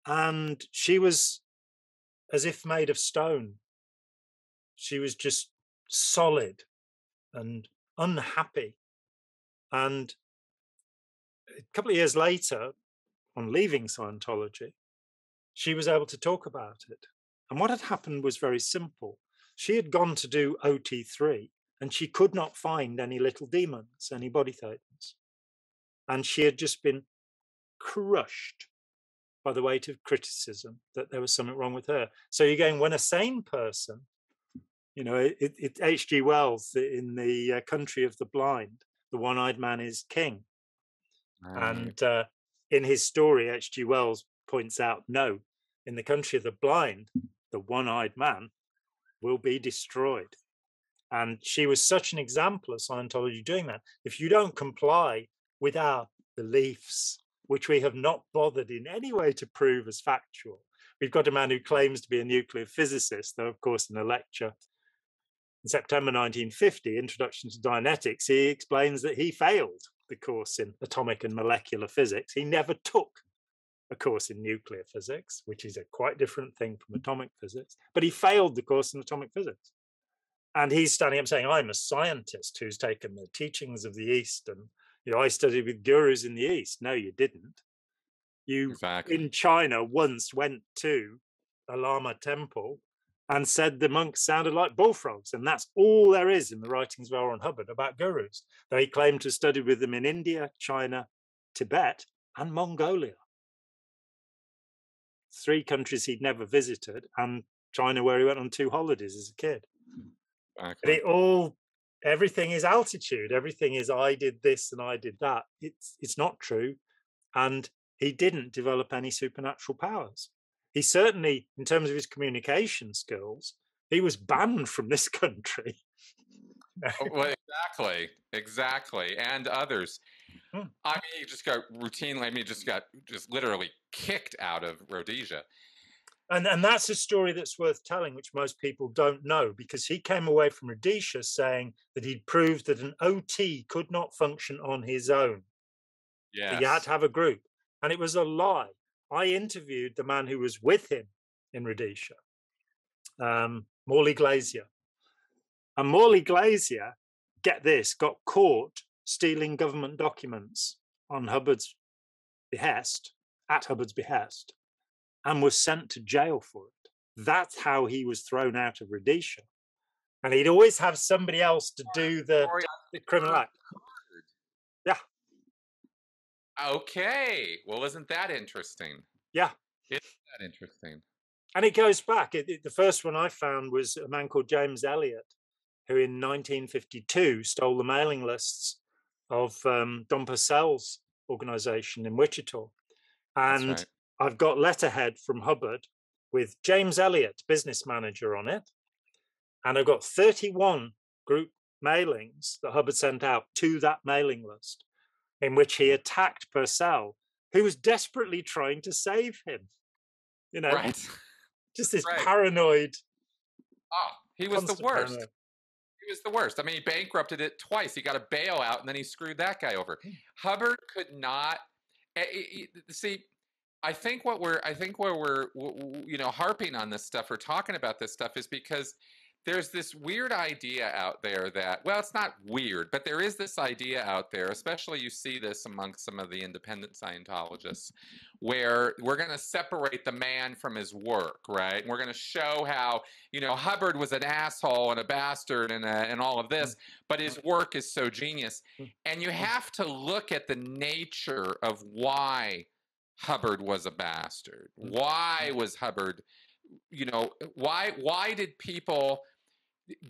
And she was as if made of stone. She was just solid and unhappy. And a couple of years later, on leaving Scientology, she was able to talk about it. And what had happened was very simple. She had gone to do OT3 and she could not find any little demons, any body thetans. And she had just been crushed by the weight of criticism that there was something wrong with her. So again, when a sane person, H.G. Wells in the Country of the Blind, the one-eyed man is king. Right. And in his story, H.G. Wells points out, no, in the country of the blind, the one-eyed man will be destroyed. And she was such an example of Scientology doing that. If you don't comply with our beliefs, which we have not bothered in any way to prove as factual. We've got a man who claims to be a nuclear physicist, though, of course, in a lecture in September 1950, Introduction to Dianetics, he explains that he failed the course in atomic and molecular physics. He never took a course in nuclear physics, which is a quite different thing from atomic physics, but he failed the course in atomic physics. And he's standing up saying, I'm a scientist who's taken the teachings of the East and, I studied with gurus in the East. No, you didn't. You Exactly. in China once went to a Lama temple and said the monks sounded like bullfrogs, and that's all there is in the writings of L. Ron Hubbard about gurus. They claim to have studied with them in India, China, Tibet, and Mongolia. 3 countries he'd never visited, and China, where he went on 2 holidays as a kid. Exactly. But everything is altitude. Everything is I did this and I did that. It's not true, and he didn't develop any supernatural powers. He certainly, in terms of his communication skills, he was banned from this country. Well, exactly, and others. Hmm. I mean, he just got routinely. I mean, just literally kicked out of Rhodesia. And that's a story that's worth telling, which most people don't know, because he came away from Rhodesia saying that he'd proved that an OT could not function on his own. Yes. That you had to have a group. And it was a lie. I interviewed the man who was with him in Rhodesia, Morley Glazier. And Morley Glazier, get this, got caught stealing government documents on Hubbard's behest, at Hubbard's behest, and was sent to jail for it. That's how he was thrown out of Rhodesia. And he'd always have somebody else to do the criminal act. Yeah. Okay. Well, isn't that interesting? Yeah. Isn't that interesting? And it goes back. The first one I found was a man called James Elliott, who in 1952 stole the mailing lists of Don Purcell's organization in Wichita. And That's right. I've got letterhead from Hubbard with James Elliott, business manager, on it. And I've got 31 group mailings that Hubbard sent out to that mailing list, in which he attacked Purcell, who was desperately trying to save him. You know, Right. just this paranoid. Oh, he was the worst. Paranoid. He was the worst. I mean, he bankrupted it twice. He got a bailout, and then he screwed that guy over. Hubbard could not see. I think where we're harping on this stuff or talking about this stuff is because there's this weird idea out there that, well, it's not weird, but there is this idea out there, especially you see this amongst some of the independent Scientologists, where we're going to separate the man from his work, right? And we're going to show how, Hubbard was an asshole and a bastard and all of this, but his work is so genius. And you have to look at the nature of why Hubbard was a bastard. Why was Hubbard, why did people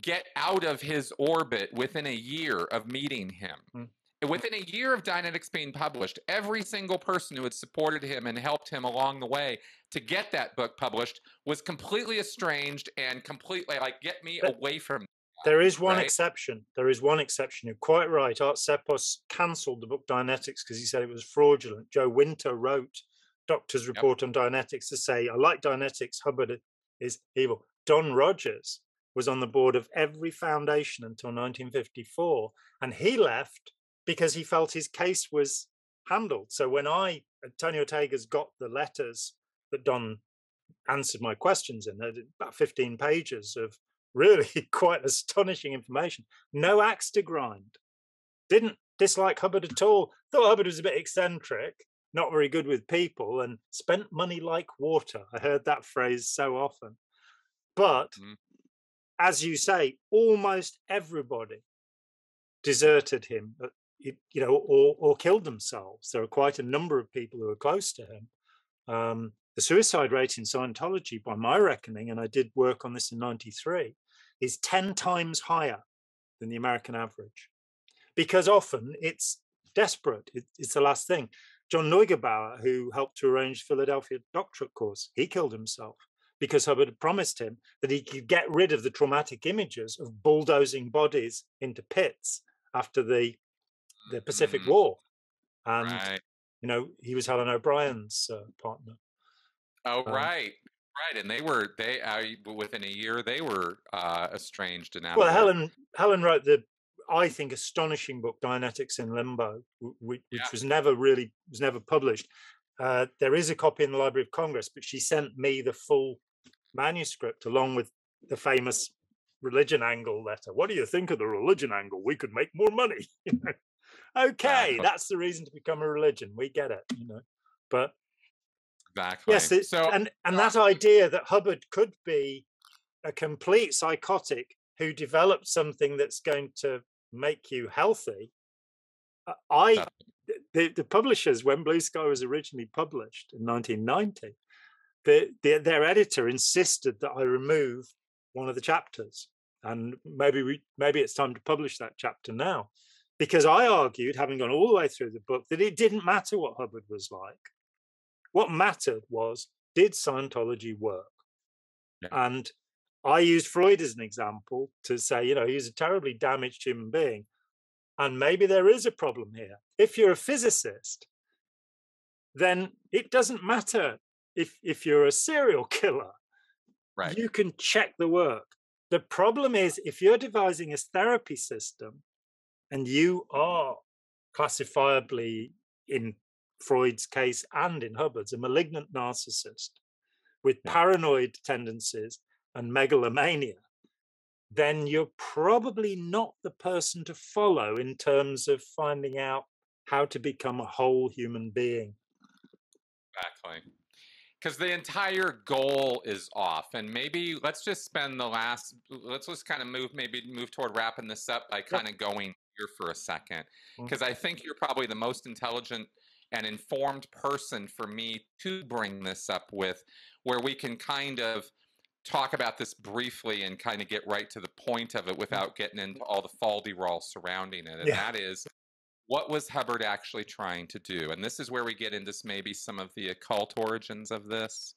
get out of his orbit within a year of meeting him? Within a year of Dianetics being published, every single person who had supported him and helped him along the way to get that book published was completely estranged and completely like, get me away from that. There is one exception. There is one exception. You're quite right. Art Sepos cancelled the book Dianetics because he said it was fraudulent. Joe Winter wrote Doctor's Report on Dianetics to say, I like Dianetics, Hubbard is evil. Don Rogers was on the board of every foundation until 1954, and he left because he felt his case was handled. So when Tony Ortega's got the letters that Don answered my questions in, about 15 pages of really quite astonishing information. No axe to grind. Didn't dislike Hubbard at all. Thought Hubbard was a bit eccentric, not very good with people, and spent money like water. I heard that phrase so often. But as you say, almost everybody deserted him, or killed themselves. There are quite a number of people who are close to him. The suicide rate in Scientology, by my reckoning, and I did work on this in 93, is 10 times higher than the American average. Because often it's desperate. It's the last thing. John Neugebauer, who helped to arrange the Philadelphia doctorate course, he killed himself because Hubbard had promised him that he could get rid of the traumatic images of bulldozing bodies into pits after the Pacific War. And, he was Helen O'Brien's partner. Oh, right. And they within a year, they were estranged and out. Well, Helen wrote the, I think, astonishing book, Dianetics in Limbo, which was never published. There is a copy in the Library of Congress, but she sent me the full manuscript along with the famous religion angle letter. What do you think of the religion angle? We could make more money. Okay, that's the reason to become a religion. We get it, But Exactly. Yes, So and that idea that Hubbard could be a complete psychotic who developed something that's going to make you healthy. I the publishers, when Blue Sky was originally published in 1990, their editor insisted that I remove one of the chapters, and maybe it's time to publish that chapter now, because I argued, having gone all the way through the book, that it didn't matter what Hubbard was like. What mattered was, did Scientology work? yeah, And I used Freud as an example to say, you know, he's a terribly damaged human being, and maybe there is a problem here. If you're a physicist, then it doesn't matter if you're a serial killer. right. You can check the work. The problem is, if you're devising a therapy system and you are classifiably, in Freud's case and in Hubbard's, a malignant narcissist with Yeah. paranoid tendencies and megalomania, then you're probably not the person to follow in terms of finding out how to become a whole human being. Exactly. Because the entire goal is off. And maybe let's just spend let's just kind of move toward wrapping this up by kind of going here for a second. Because I think you're probably the most intelligent and informed person for me to bring this up with, where we can kind of talk about this briefly and kind of get right to the point of it without getting into all the faldy-roll surrounding it. And that is, what was Hubbard actually trying to do? And this is where we get into maybe some of the occult origins of this,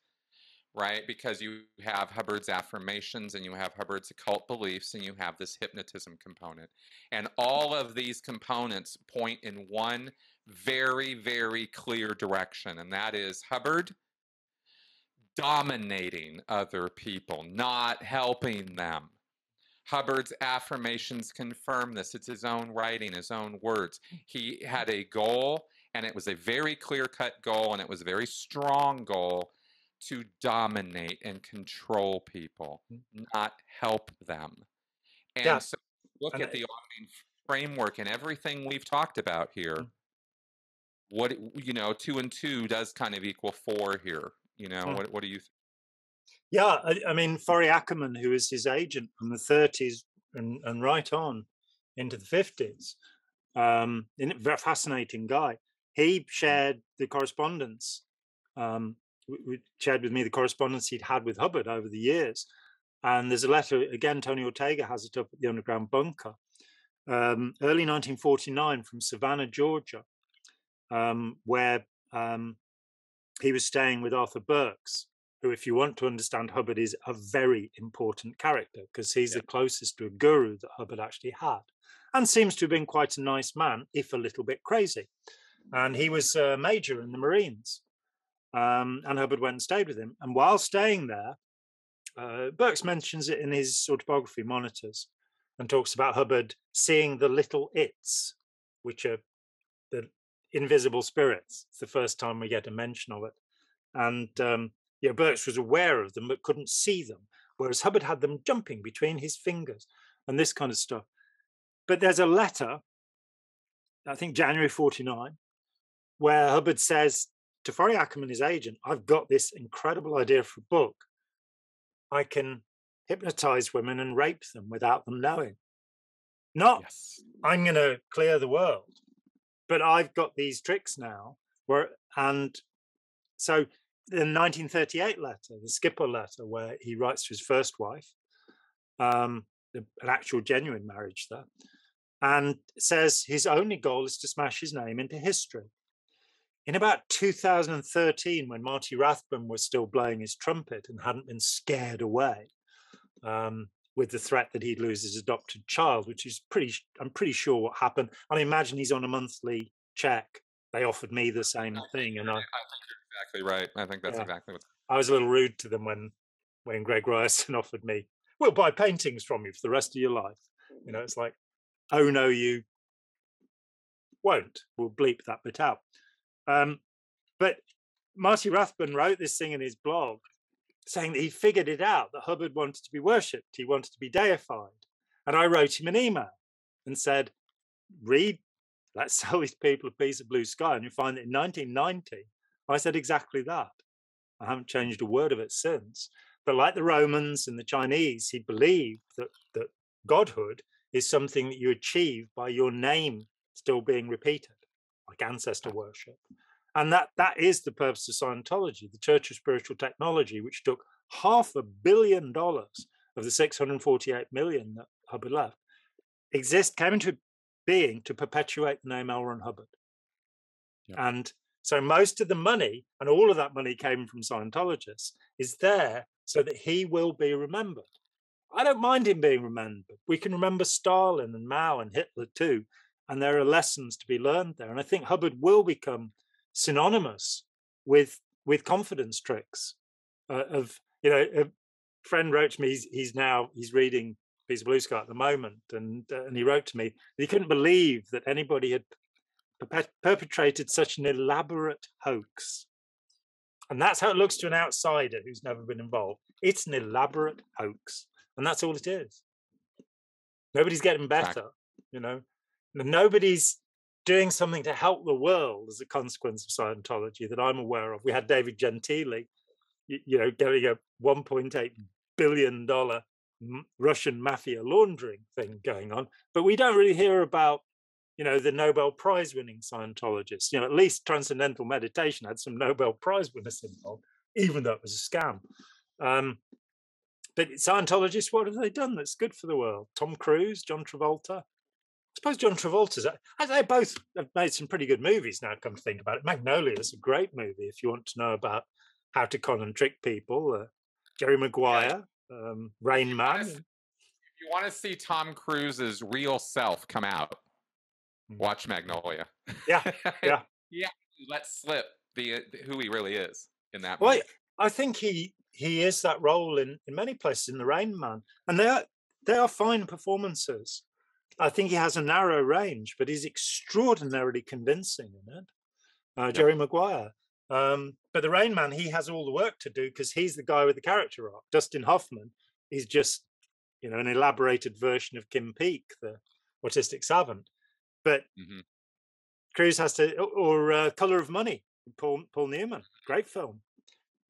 right? Because you have Hubbard's affirmations and you have Hubbard's occult beliefs and you have this hypnotism component. And all of these components point in one very, very clear direction. And that is Hubbard dominating other people, not helping them. Hubbard's affirmations confirm this. It's his own writing, his own words. He had a goal, and it was a very clear-cut goal, and it was a very strong goal to dominate and control people, not help them. And so look at the auditing framework and everything we've talked about here. What, 2 and 2 does kind of equal 4 here. What do you think? Yeah, I mean, Forry Ackerman, who was his agent from the 30s and right on into the 50s, a fascinating guy. He shared the correspondence, shared with me the correspondence he'd had with Hubbard over the years. And there's a letter, again, Tony Ortega has it up at the underground bunker, early 1949 from Savannah, Georgia, where he was staying with Arthur Burks, who, if you want to understand Hubbard, is a very important character because he's the closest to a guru that Hubbard actually had, and seems to have been quite a nice man, if a little bit crazy. And he was a major in the Marines, and Hubbard went and stayed with him. And while staying there, Burks mentions it in his autobiography, Monitors, and talks about Hubbard seeing the little its, which are the invisible spirits. It's the first time we get a mention of it. And Burks was aware of them but couldn't see them, whereas Hubbard had them jumping between his fingers and this kind of stuff. But there's a letter, I think January 49, where Hubbard says to Forry Ackerman, his agent, I've got this incredible idea for a book. I can hypnotize women and rape them without them knowing. Not, I'm going to clear the world, but I've got these tricks now. And so the 1938 letter, the Skipper letter, where he writes to his first wife, an actual genuine marriage there, and says his only goal is to smash his name into history. In about 2013, when Marty Rathbun was still blowing his trumpet and hadn't been scared away with the threat that he'd lose his adopted child, which is I'm pretty sure what happened. I imagine he's on a monthly check. They offered me the same thing, and I think you're exactly right. I think that's exactly what. I was a little rude to them when Greg Ryerson offered me, we'll buy paintings from you for the rest of your life. It's like, oh no, you won't. We'll bleep that bit out. But Marty Rathbun wrote this thing in his blog saying that he figured it out, that Hubbard wanted to be worshipped. He wanted to be deified. And I wrote him an email and said, read, let's sell these people a piece of blue sky. And you find that in 1990, I said exactly that. I haven't changed a word of it since. But like the Romans and the Chinese, he believed that godhood is something that you achieve by your name still being repeated, like ancestor worship. And that is the purpose of Scientology, the Church of Spiritual Technology, which took $500 million of the 648 million that Hubbard left, came into being to perpetuate the name L. Ron Hubbard. Yep. And so most of the money, and all of that money came from Scientologists, is there so that he will be remembered. I don't mind him being remembered. We can remember Stalin and Mao and Hitler too, and there are lessons to be learned there. And I think Hubbard will become synonymous with confidence tricks. A friend wrote to me. He's reading Piece of Blue Sky at the moment, and he wrote to me that he couldn't believe that anybody had perpetrated such an elaborate hoax. And that's how it looks to an outsider who's never been involved. It's an elaborate hoax, and that's all it is. Nobody's getting better, Nobody's doing something to help the world as a consequence of Scientology that I'm aware of. We had David Gentili, getting a $1.8 billion Russian mafia laundering thing going on, but we don't really hear about the Nobel Prize winning Scientologists. At least Transcendental Meditation had some Nobel Prize winners involved, even though it was a scam. But Scientologists, what have they done that's good for the world? Tom Cruise, John Travolta. I suppose John Travolta's. They both have made some pretty good movies now, come to think about it. Magnolia is a great movie if you want to know about how to con and trick people. Jerry Maguire, Rain Man. If you want to see Tom Cruise's real self come out, watch Magnolia. Yeah. Yeah, let slip who he really is in that movie. Well, I think he is that role in many places in the Rain Man, and they are fine performances. I think he has a narrow range, but he's extraordinarily convincing in it. Jerry Maguire. But the Rain Man, he has all the work to do because he's the guy with the character arc. Dustin Hoffman is just, an elaborated version of Kim Peek, the autistic savant. But Cruise has to, or Color of Money, Paul Newman, great film.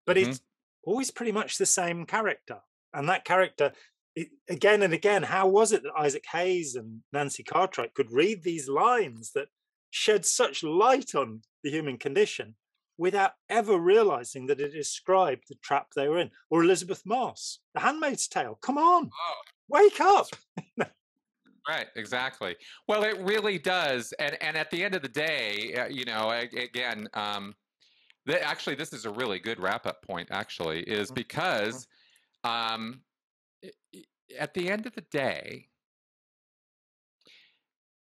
But it's always pretty much the same character. And that character, again and again, how was it that Isaac Hayes and Nancy Cartwright could read these lines that shed such light on the human condition without ever realizing that it described the trap they were in? Or Elizabeth Moss, The Handmaid's Tale. Come on, wake up. Right, exactly. Well, it really does. And at the end of the day, again, actually, this is a really good wrap-up point, actually, is because at the end of the day,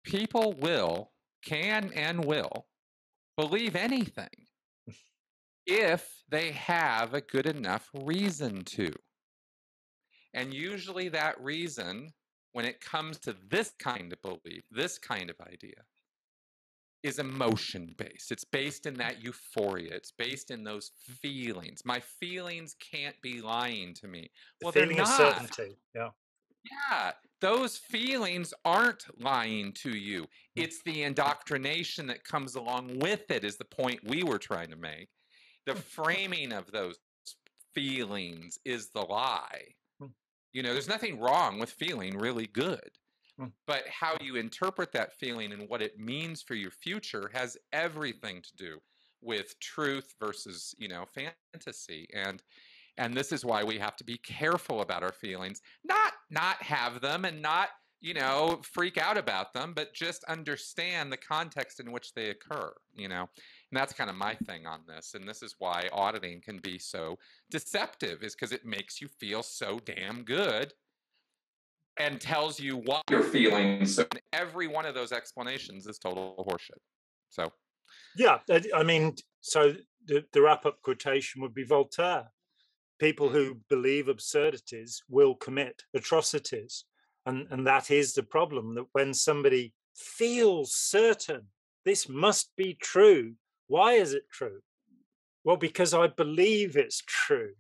people can and will believe anything if they have a good enough reason to. And usually that reason, when it comes to this kind of belief, this kind of idea, is emotion-based. It's based in that euphoria. It's based in those feelings. My feelings can't be lying to me. Well, they're not. Feeling of certainty. Yeah, those feelings aren't lying to you. It's the indoctrination that comes along with it is the point we were trying to make. The framing of those feelings is the lie. There's nothing wrong with feeling really good. But how you interpret that feeling and what it means for your future has everything to do with truth versus, fantasy. And this is why we have to be careful about our feelings, not have them and not, freak out about them, but just understand the context in which they occur, And that's kind of my thing on this. And this is why auditing can be so deceptive, is because it makes you feel so damn good and tells you what you're feeling. So every one of those explanations is total horseshit. So, yeah, I mean, so the wrap-up quotation would be Voltaire. People who believe absurdities will commit atrocities. And that is the problem, that when somebody feels certain this must be true, why is it true? Well, because I believe it's true.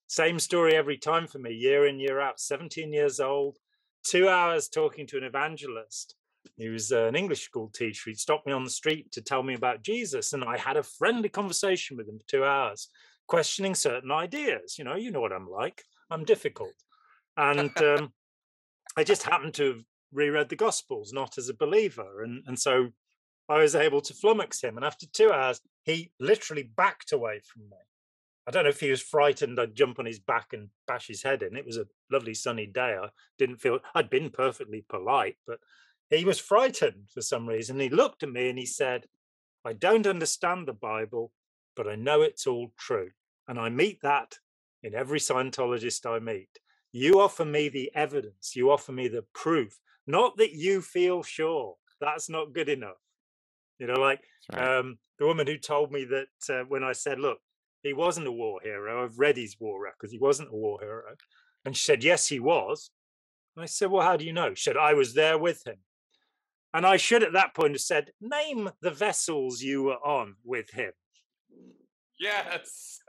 Same story every time for me, year in, year out. 17 years old, 2 hours talking to an evangelist. He was an English school teacher. He'd stopped me on the street to tell me about Jesus, and I had a friendly conversation with him for 2 hours. questioning certain ideas. You know what I'm like. I'm difficult. And I just happened to have reread the Gospels, not as a believer. And so I was able to flummox him. And after 2 hours, he literally backed away from me. I don't know if he was frightened I'd jump on his back and bash his head in. It was a lovely sunny day. I didn't feel I'd been perfectly polite, but he was frightened for some reason. He looked at me and he said, I don't understand the Bible, but I know it's all true. And I meet that in every Scientologist I meet. You offer me the evidence, you offer me the proof, not that you feel sure. That's not good enough. Like Right. the woman who told me that when I said, look, he wasn't a war hero. I've read his war records. He wasn't a war hero. And she said, yes, he was. And I said, well, how do you know? She said, I was there with him. And I should at that point have said, name the vessels you were on with him. Yes.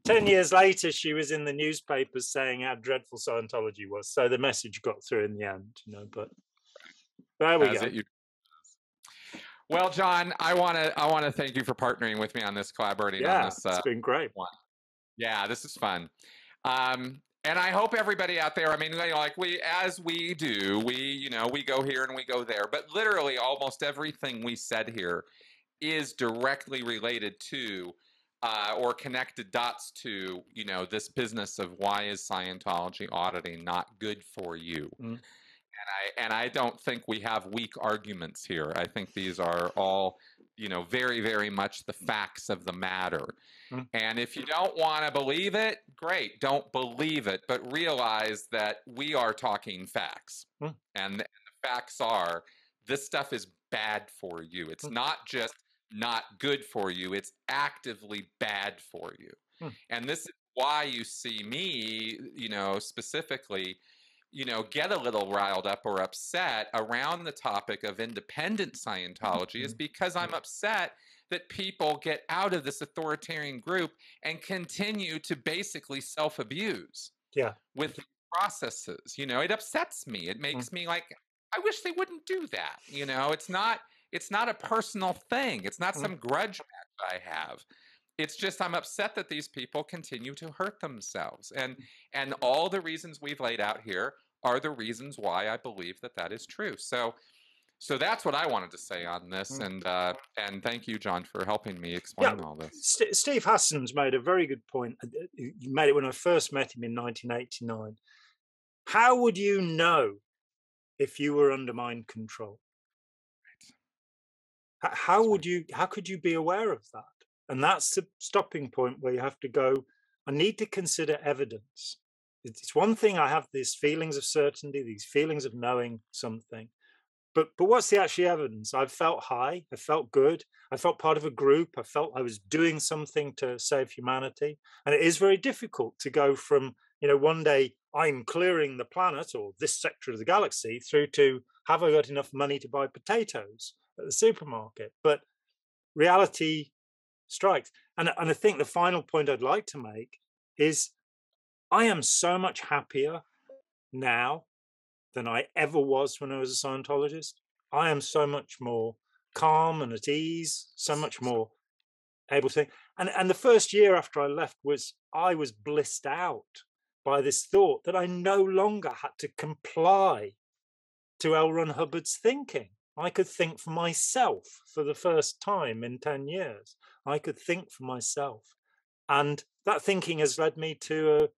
10 years later, she was in the newspapers saying how dreadful Scientology was. So the message got through in the end, but there we go. Well, John, I want to thank you for partnering with me on this, collaborating on this. It's been great. One. Yeah, this is fun. And I hope everybody out there, I mean, like as we do, we go here and we go there, but literally almost everything we said here is directly related to or connected dots to, this business of why is Scientology auditing not good for you? Mm. And I don't think we have weak arguments here. I think these are all, very, very much the facts of the matter. Mm. And if you don't want to believe it, great, don't believe it, but realize that we are talking facts. Mm. And the facts are, this stuff is bad for you. It's not just not good for you, it's actively bad for you. And this is why you see me, specifically, get a little riled up or upset around the topic of independent Scientology is because I'm upset that people get out of this authoritarian group and continue to basically self-abuse with processes. It upsets me. It makes me like, I wish they wouldn't do that. It's not a personal thing. It's not some grudge match I have. It's just I'm upset that these people continue to hurt themselves. And all the reasons we've laid out here are the reasons why I believe that is true. So that's what I wanted to say on this. And thank you, John, for helping me explain all this. Steve Hassan's made a very good point. He made it when I first met him in 1989. How would you know if you were under mind control? How could you be aware of that? And that's the stopping point where you have to go, I need to consider evidence. It's one thing I have these feelings of certainty, these feelings of knowing something, but what's the actual evidence? I felt high, I felt good, I felt part of a group, I felt I was doing something to save humanity. And it is very difficult to go from, one day I'm clearing the planet or this sector of the galaxy through to have I got enough money to buy potatoes at the supermarket? But reality strikes. And I think the final point I'd like to make is I am so much happier now than I ever was when I was a Scientologist. I am so much more calm and at ease, so much more able to think. And the first year after I left I was blissed out by this thought that I no longer had to comply to L. Ron Hubbard's thinking. I could think for myself for the first time in 10 years. I could think for myself. And that thinking has led me to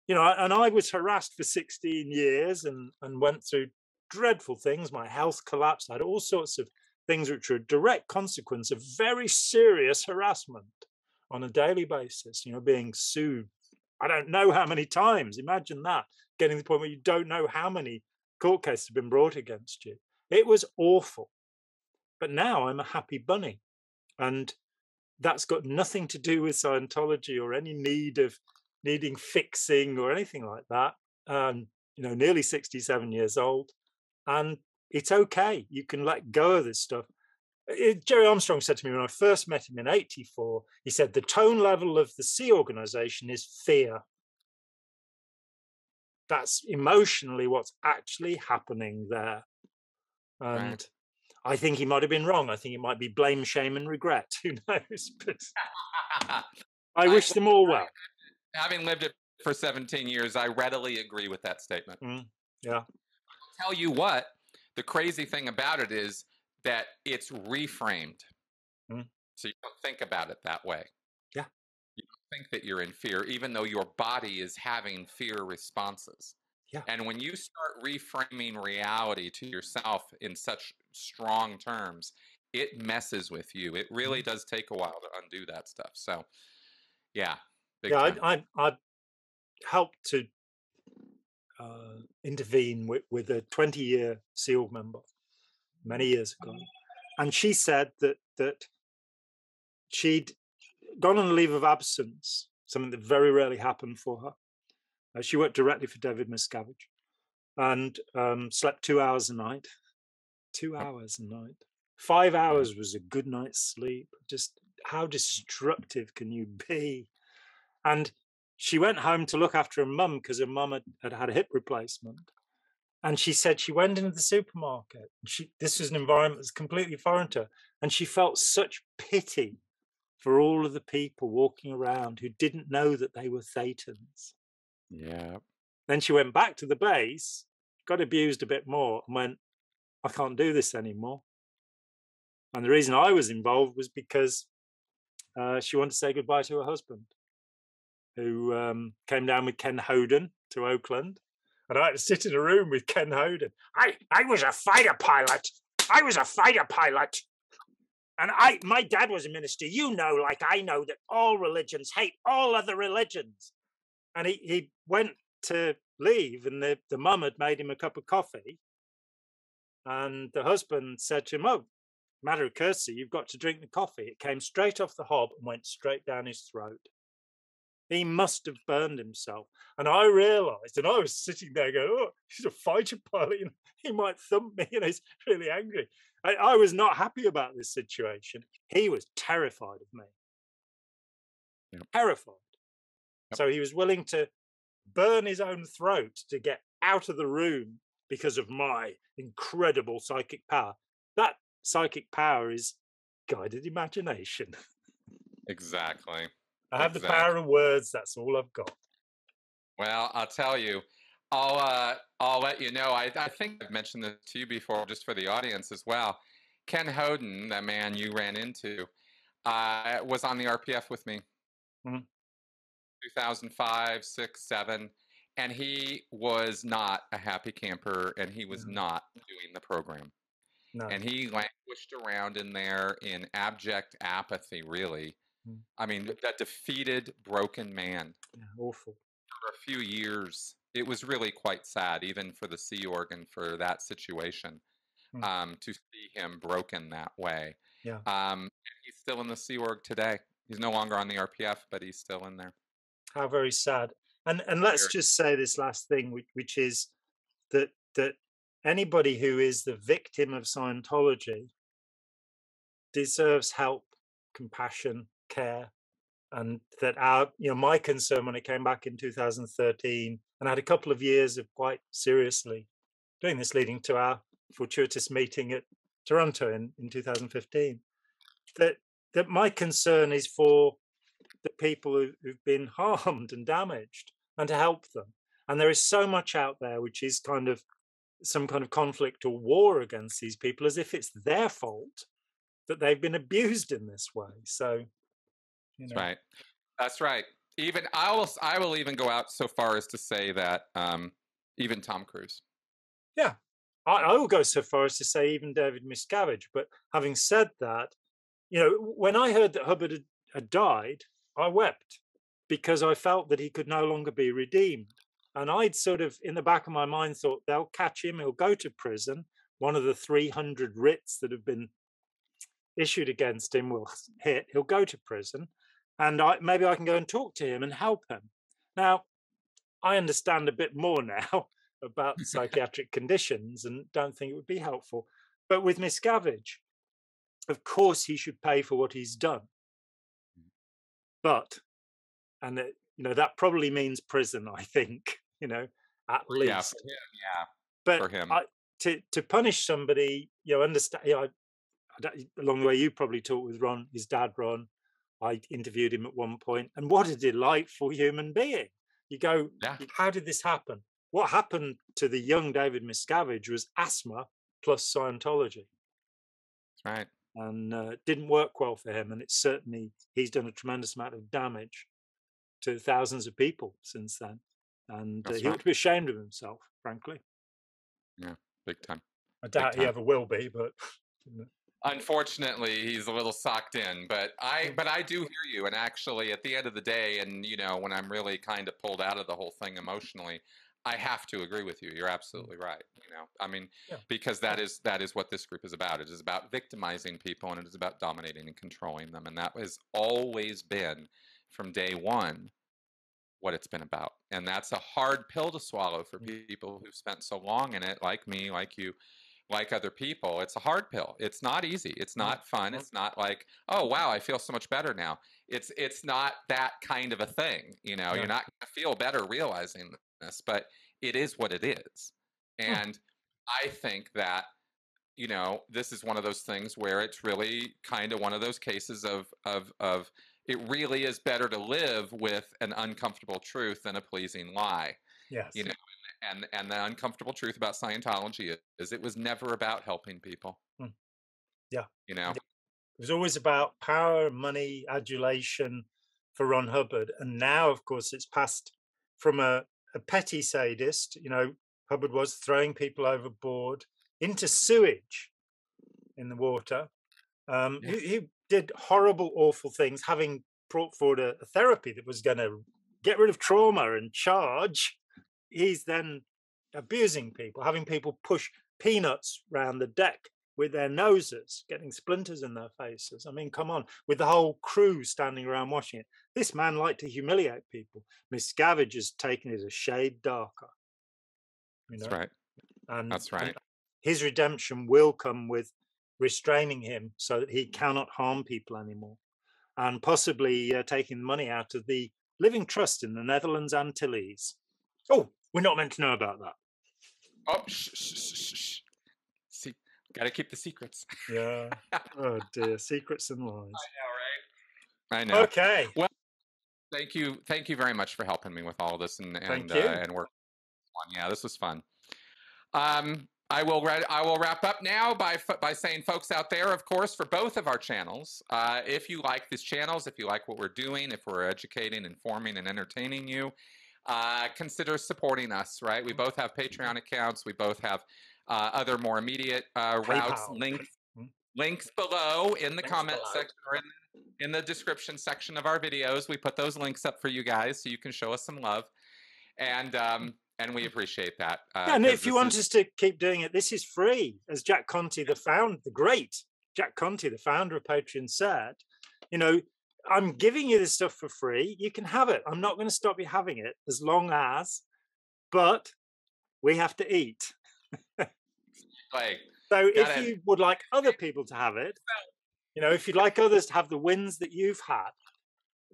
and I was harassed for 16 years and went through dreadful things. My health collapsed. I had all sorts of things which were a direct consequence of very serious harassment on a daily basis, being sued. I don't know how many times. Imagine that, getting to the point where you don't know how many court cases have been brought against you. It was awful. But now I'm a happy bunny. And that's got nothing to do with Scientology or any needing fixing or anything like that. Nearly 67 years old. And it's okay. You can let go of this stuff. Jerry Armstrong said to me when I first met him in 1984, he said, the tone level of the Sea Organization is fear. That's emotionally what's actually happening there. And I think he might have been wrong. I think it might be blame, shame, and regret. Who knows? But I wish them all well. Having lived it for 17 years, I readily agree with that statement. Yeah. Tell you what, the crazy thing about it is that it's reframed. So you don't think about it that way. Yeah. You don't think that you're in fear, even though your body is having fear responses. Yeah. And when you start reframing reality to yourself in such strong terms, it messes with you. It really does take a while to undo that stuff. So, yeah, big time. I helped to intervene with a 20-year SEAL member many years ago, and she said that she'd gone on a leave of absence, something that very rarely happened for her. She worked directly for David Miscavige, and slept 2 hours a night. 2 hours a night. 5 hours was a good night's sleep. Just how destructive can you be? And she went home to look after her mum because her mum had had a hip replacement. And she said she went into the supermarket. This was an environment that's completely foreign to her. And she felt such pity for all of the people walking around who didn't know that they were Thetans. Yeah. Then she went back to the base, got abused a bit more, and went, I can't do this anymore. And the reason I was involved was because she wanted to say goodbye to her husband, who came down with Ken Hoden to Oakland. And I had to sit in a room with Ken Hoden. I was a fighter pilot. I was a fighter pilot. And my dad was a minister. You know, like I know, that all religions hate all other religions. And he went to leave, and the mum had made him a cup of coffee. And the husband said to him, oh, matter of courtesy, you've got to drink the coffee. It came straight off the hob and went straight down his throat. He must have burned himself. And I realized, and I was sitting there going, oh, he's a fighter pilot. You know, he might thump me, and he's really angry. I was not happy about this situation. He was terrified of me. Yep. Terrified. Yep. So he was willing to burn his own throat to get out of the room because of my incredible psychic power. That psychic power is guided imagination. Exactly. I have the power of words. That's all I've got. Well, I'll tell you. I'll let you know. I think I've mentioned this to you before, just for the audience as well. Ken Hoden, the man you ran into, was on the RPF with me. 2005, 6, 7. And he was not a happy camper, and he was not doing the program. No. And he languished around in there in abject apathy, really. I mean, that defeated, broken man. Yeah, awful. For a few years, it was really quite sad, even for the Sea Org and for that situation, to see him broken that way. Yeah. And he's still in the Sea Org today. He's no longer on the RPF, but he's still in there. How very sad. And let's just say this last thing, which is that anybody who is the victim of Scientology deserves help, compassion, care. And that my concern when it came back in 2013, and I had a couple of years of quite seriously doing this, leading to our fortuitous meeting at Toronto in 2015, that my concern is for the people who've been harmed and damaged, and to help them. And there is so much out there which is kind of some kind of conflict or war against these people, as if it's their fault that they've been abused in this way. So, you know. Right. That's right. Even I will even go out so far as to say that even Tom Cruise. Yeah, I will go so far as to say even David Miscavige. But having said that, when I heard that Hubbard had died, I wept, because I felt that he could no longer be redeemed. And I'd sort of, in the back of my mind, thought they'll catch him, he'll go to prison. One of the 300 writs that have been issued against him will hit, he'll go to prison, and maybe I can go and talk to him and help him. Now, I understand a bit more now about psychiatric conditions and don't think it would be helpful. But with Miscavige, of course he should pay for what he's done. But, and that probably means prison, I think, at least. Yeah, for him, yeah. But for him. to punish somebody understand. Along the way, you probably talked with Ron, his dad, Ron. I interviewed him at one point, and what a delightful human being. You go, Yeah. how did this happen? What happened to the young David Miscavige was asthma plus Scientology. That's right. And it didn't work well for him. And he's done a tremendous amount of damage to thousands of people since then. And he ought to be ashamed of himself, frankly. Yeah, big time. I doubt he ever will be, but unfortunately, he's a little socked in. But I do hear you. And actually, at the end of the day, and when I'm really kind of pulled out of the whole thing emotionally, I have to agree with you. You're absolutely right. I mean, because that is what this group is about. It is about victimizing people, and it is about dominating and controlling them. And that has always been, from day one, what it's been about. And that's a hard pill to swallow for people who've spent so long in it, like me, like you, like other people. It's a hard pill. It's not easy. It's not fun. It's not like, oh wow, I feel so much better now. It's not that kind of a thing. You're not going to feel better realizing this, but it is what it is. And I think that this is one of those things where it's really kind of one of those cases of it really is better to live with an uncomfortable truth than a pleasing lie. Yes. And the uncomfortable truth about Scientology is it was never about helping people. Yeah. It was always about power, money, adulation for Ron Hubbard. And now, of course, it's passed from a petty sadist, Hubbard was throwing people overboard into sewage in the water. He did horrible, awful things, having brought forward a therapy that was going to get rid of trauma and charge. He's then abusing people, having people push peanuts round the deck with their noses, getting splinters in their faces. I mean, come on, with the whole crew standing around watching it. This man liked to humiliate people. Miscavige has taken it a shade darker. That's right. That's right. And his redemption will come with restraining him so that he cannot harm people anymore, and possibly taking the money out of the living trust in the Netherlands Antilles. Oh, we're not meant to know about that. Oh, shh. See, got to keep the secrets. Yeah. Oh dear, secrets and lies. I know. Okay. Well, thank you very much for helping me with all of this and work. Yeah, this was fun. I will wrap up now by saying, folks out there, of course, for both of our channels, if you like these channels, if you like what we're doing, if we're educating, informing, and entertaining you, consider supporting us, right? We both have Patreon accounts. We both have other more immediate routes, links below in the comment section or in the description section of our videos. We put those links up for you guys so you can show us some love. And we appreciate that. And if you want us to keep doing it, this is free. As Jack Conte, the great Jack Conte, the founder of Patreon, said, I'm giving you this stuff for free. You can have it. I'm not going to stop you having it as long as, but we have to eat. So if you would like other people to have it, if you'd like others to have the wins that you've had,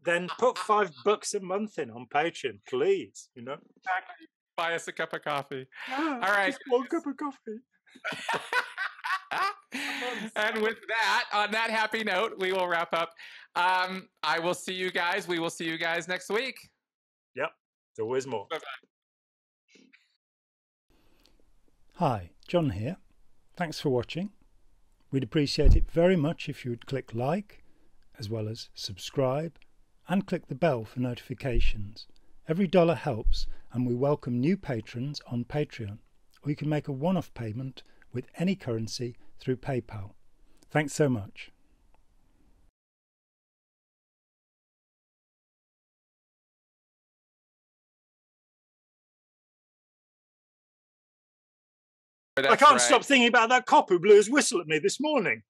then put $5 a month in on Patreon, please. Buy us a cup of coffee. All right. Just 1 cup of coffee. And with that, on that happy note, we will wrap up. We will see you guys next week. Yep. There's always more. Bye-bye. Hi, John here. Thanks for watching. We'd appreciate it very much if you would click like, as well as subscribe, and click the bell for notifications. Every dollar helps, and we welcome new patrons on Patreon, or you can make a one-off payment with any currency through PayPal. Thanks so much. I can't stop thinking about that cop who blew his whistle at me this morning.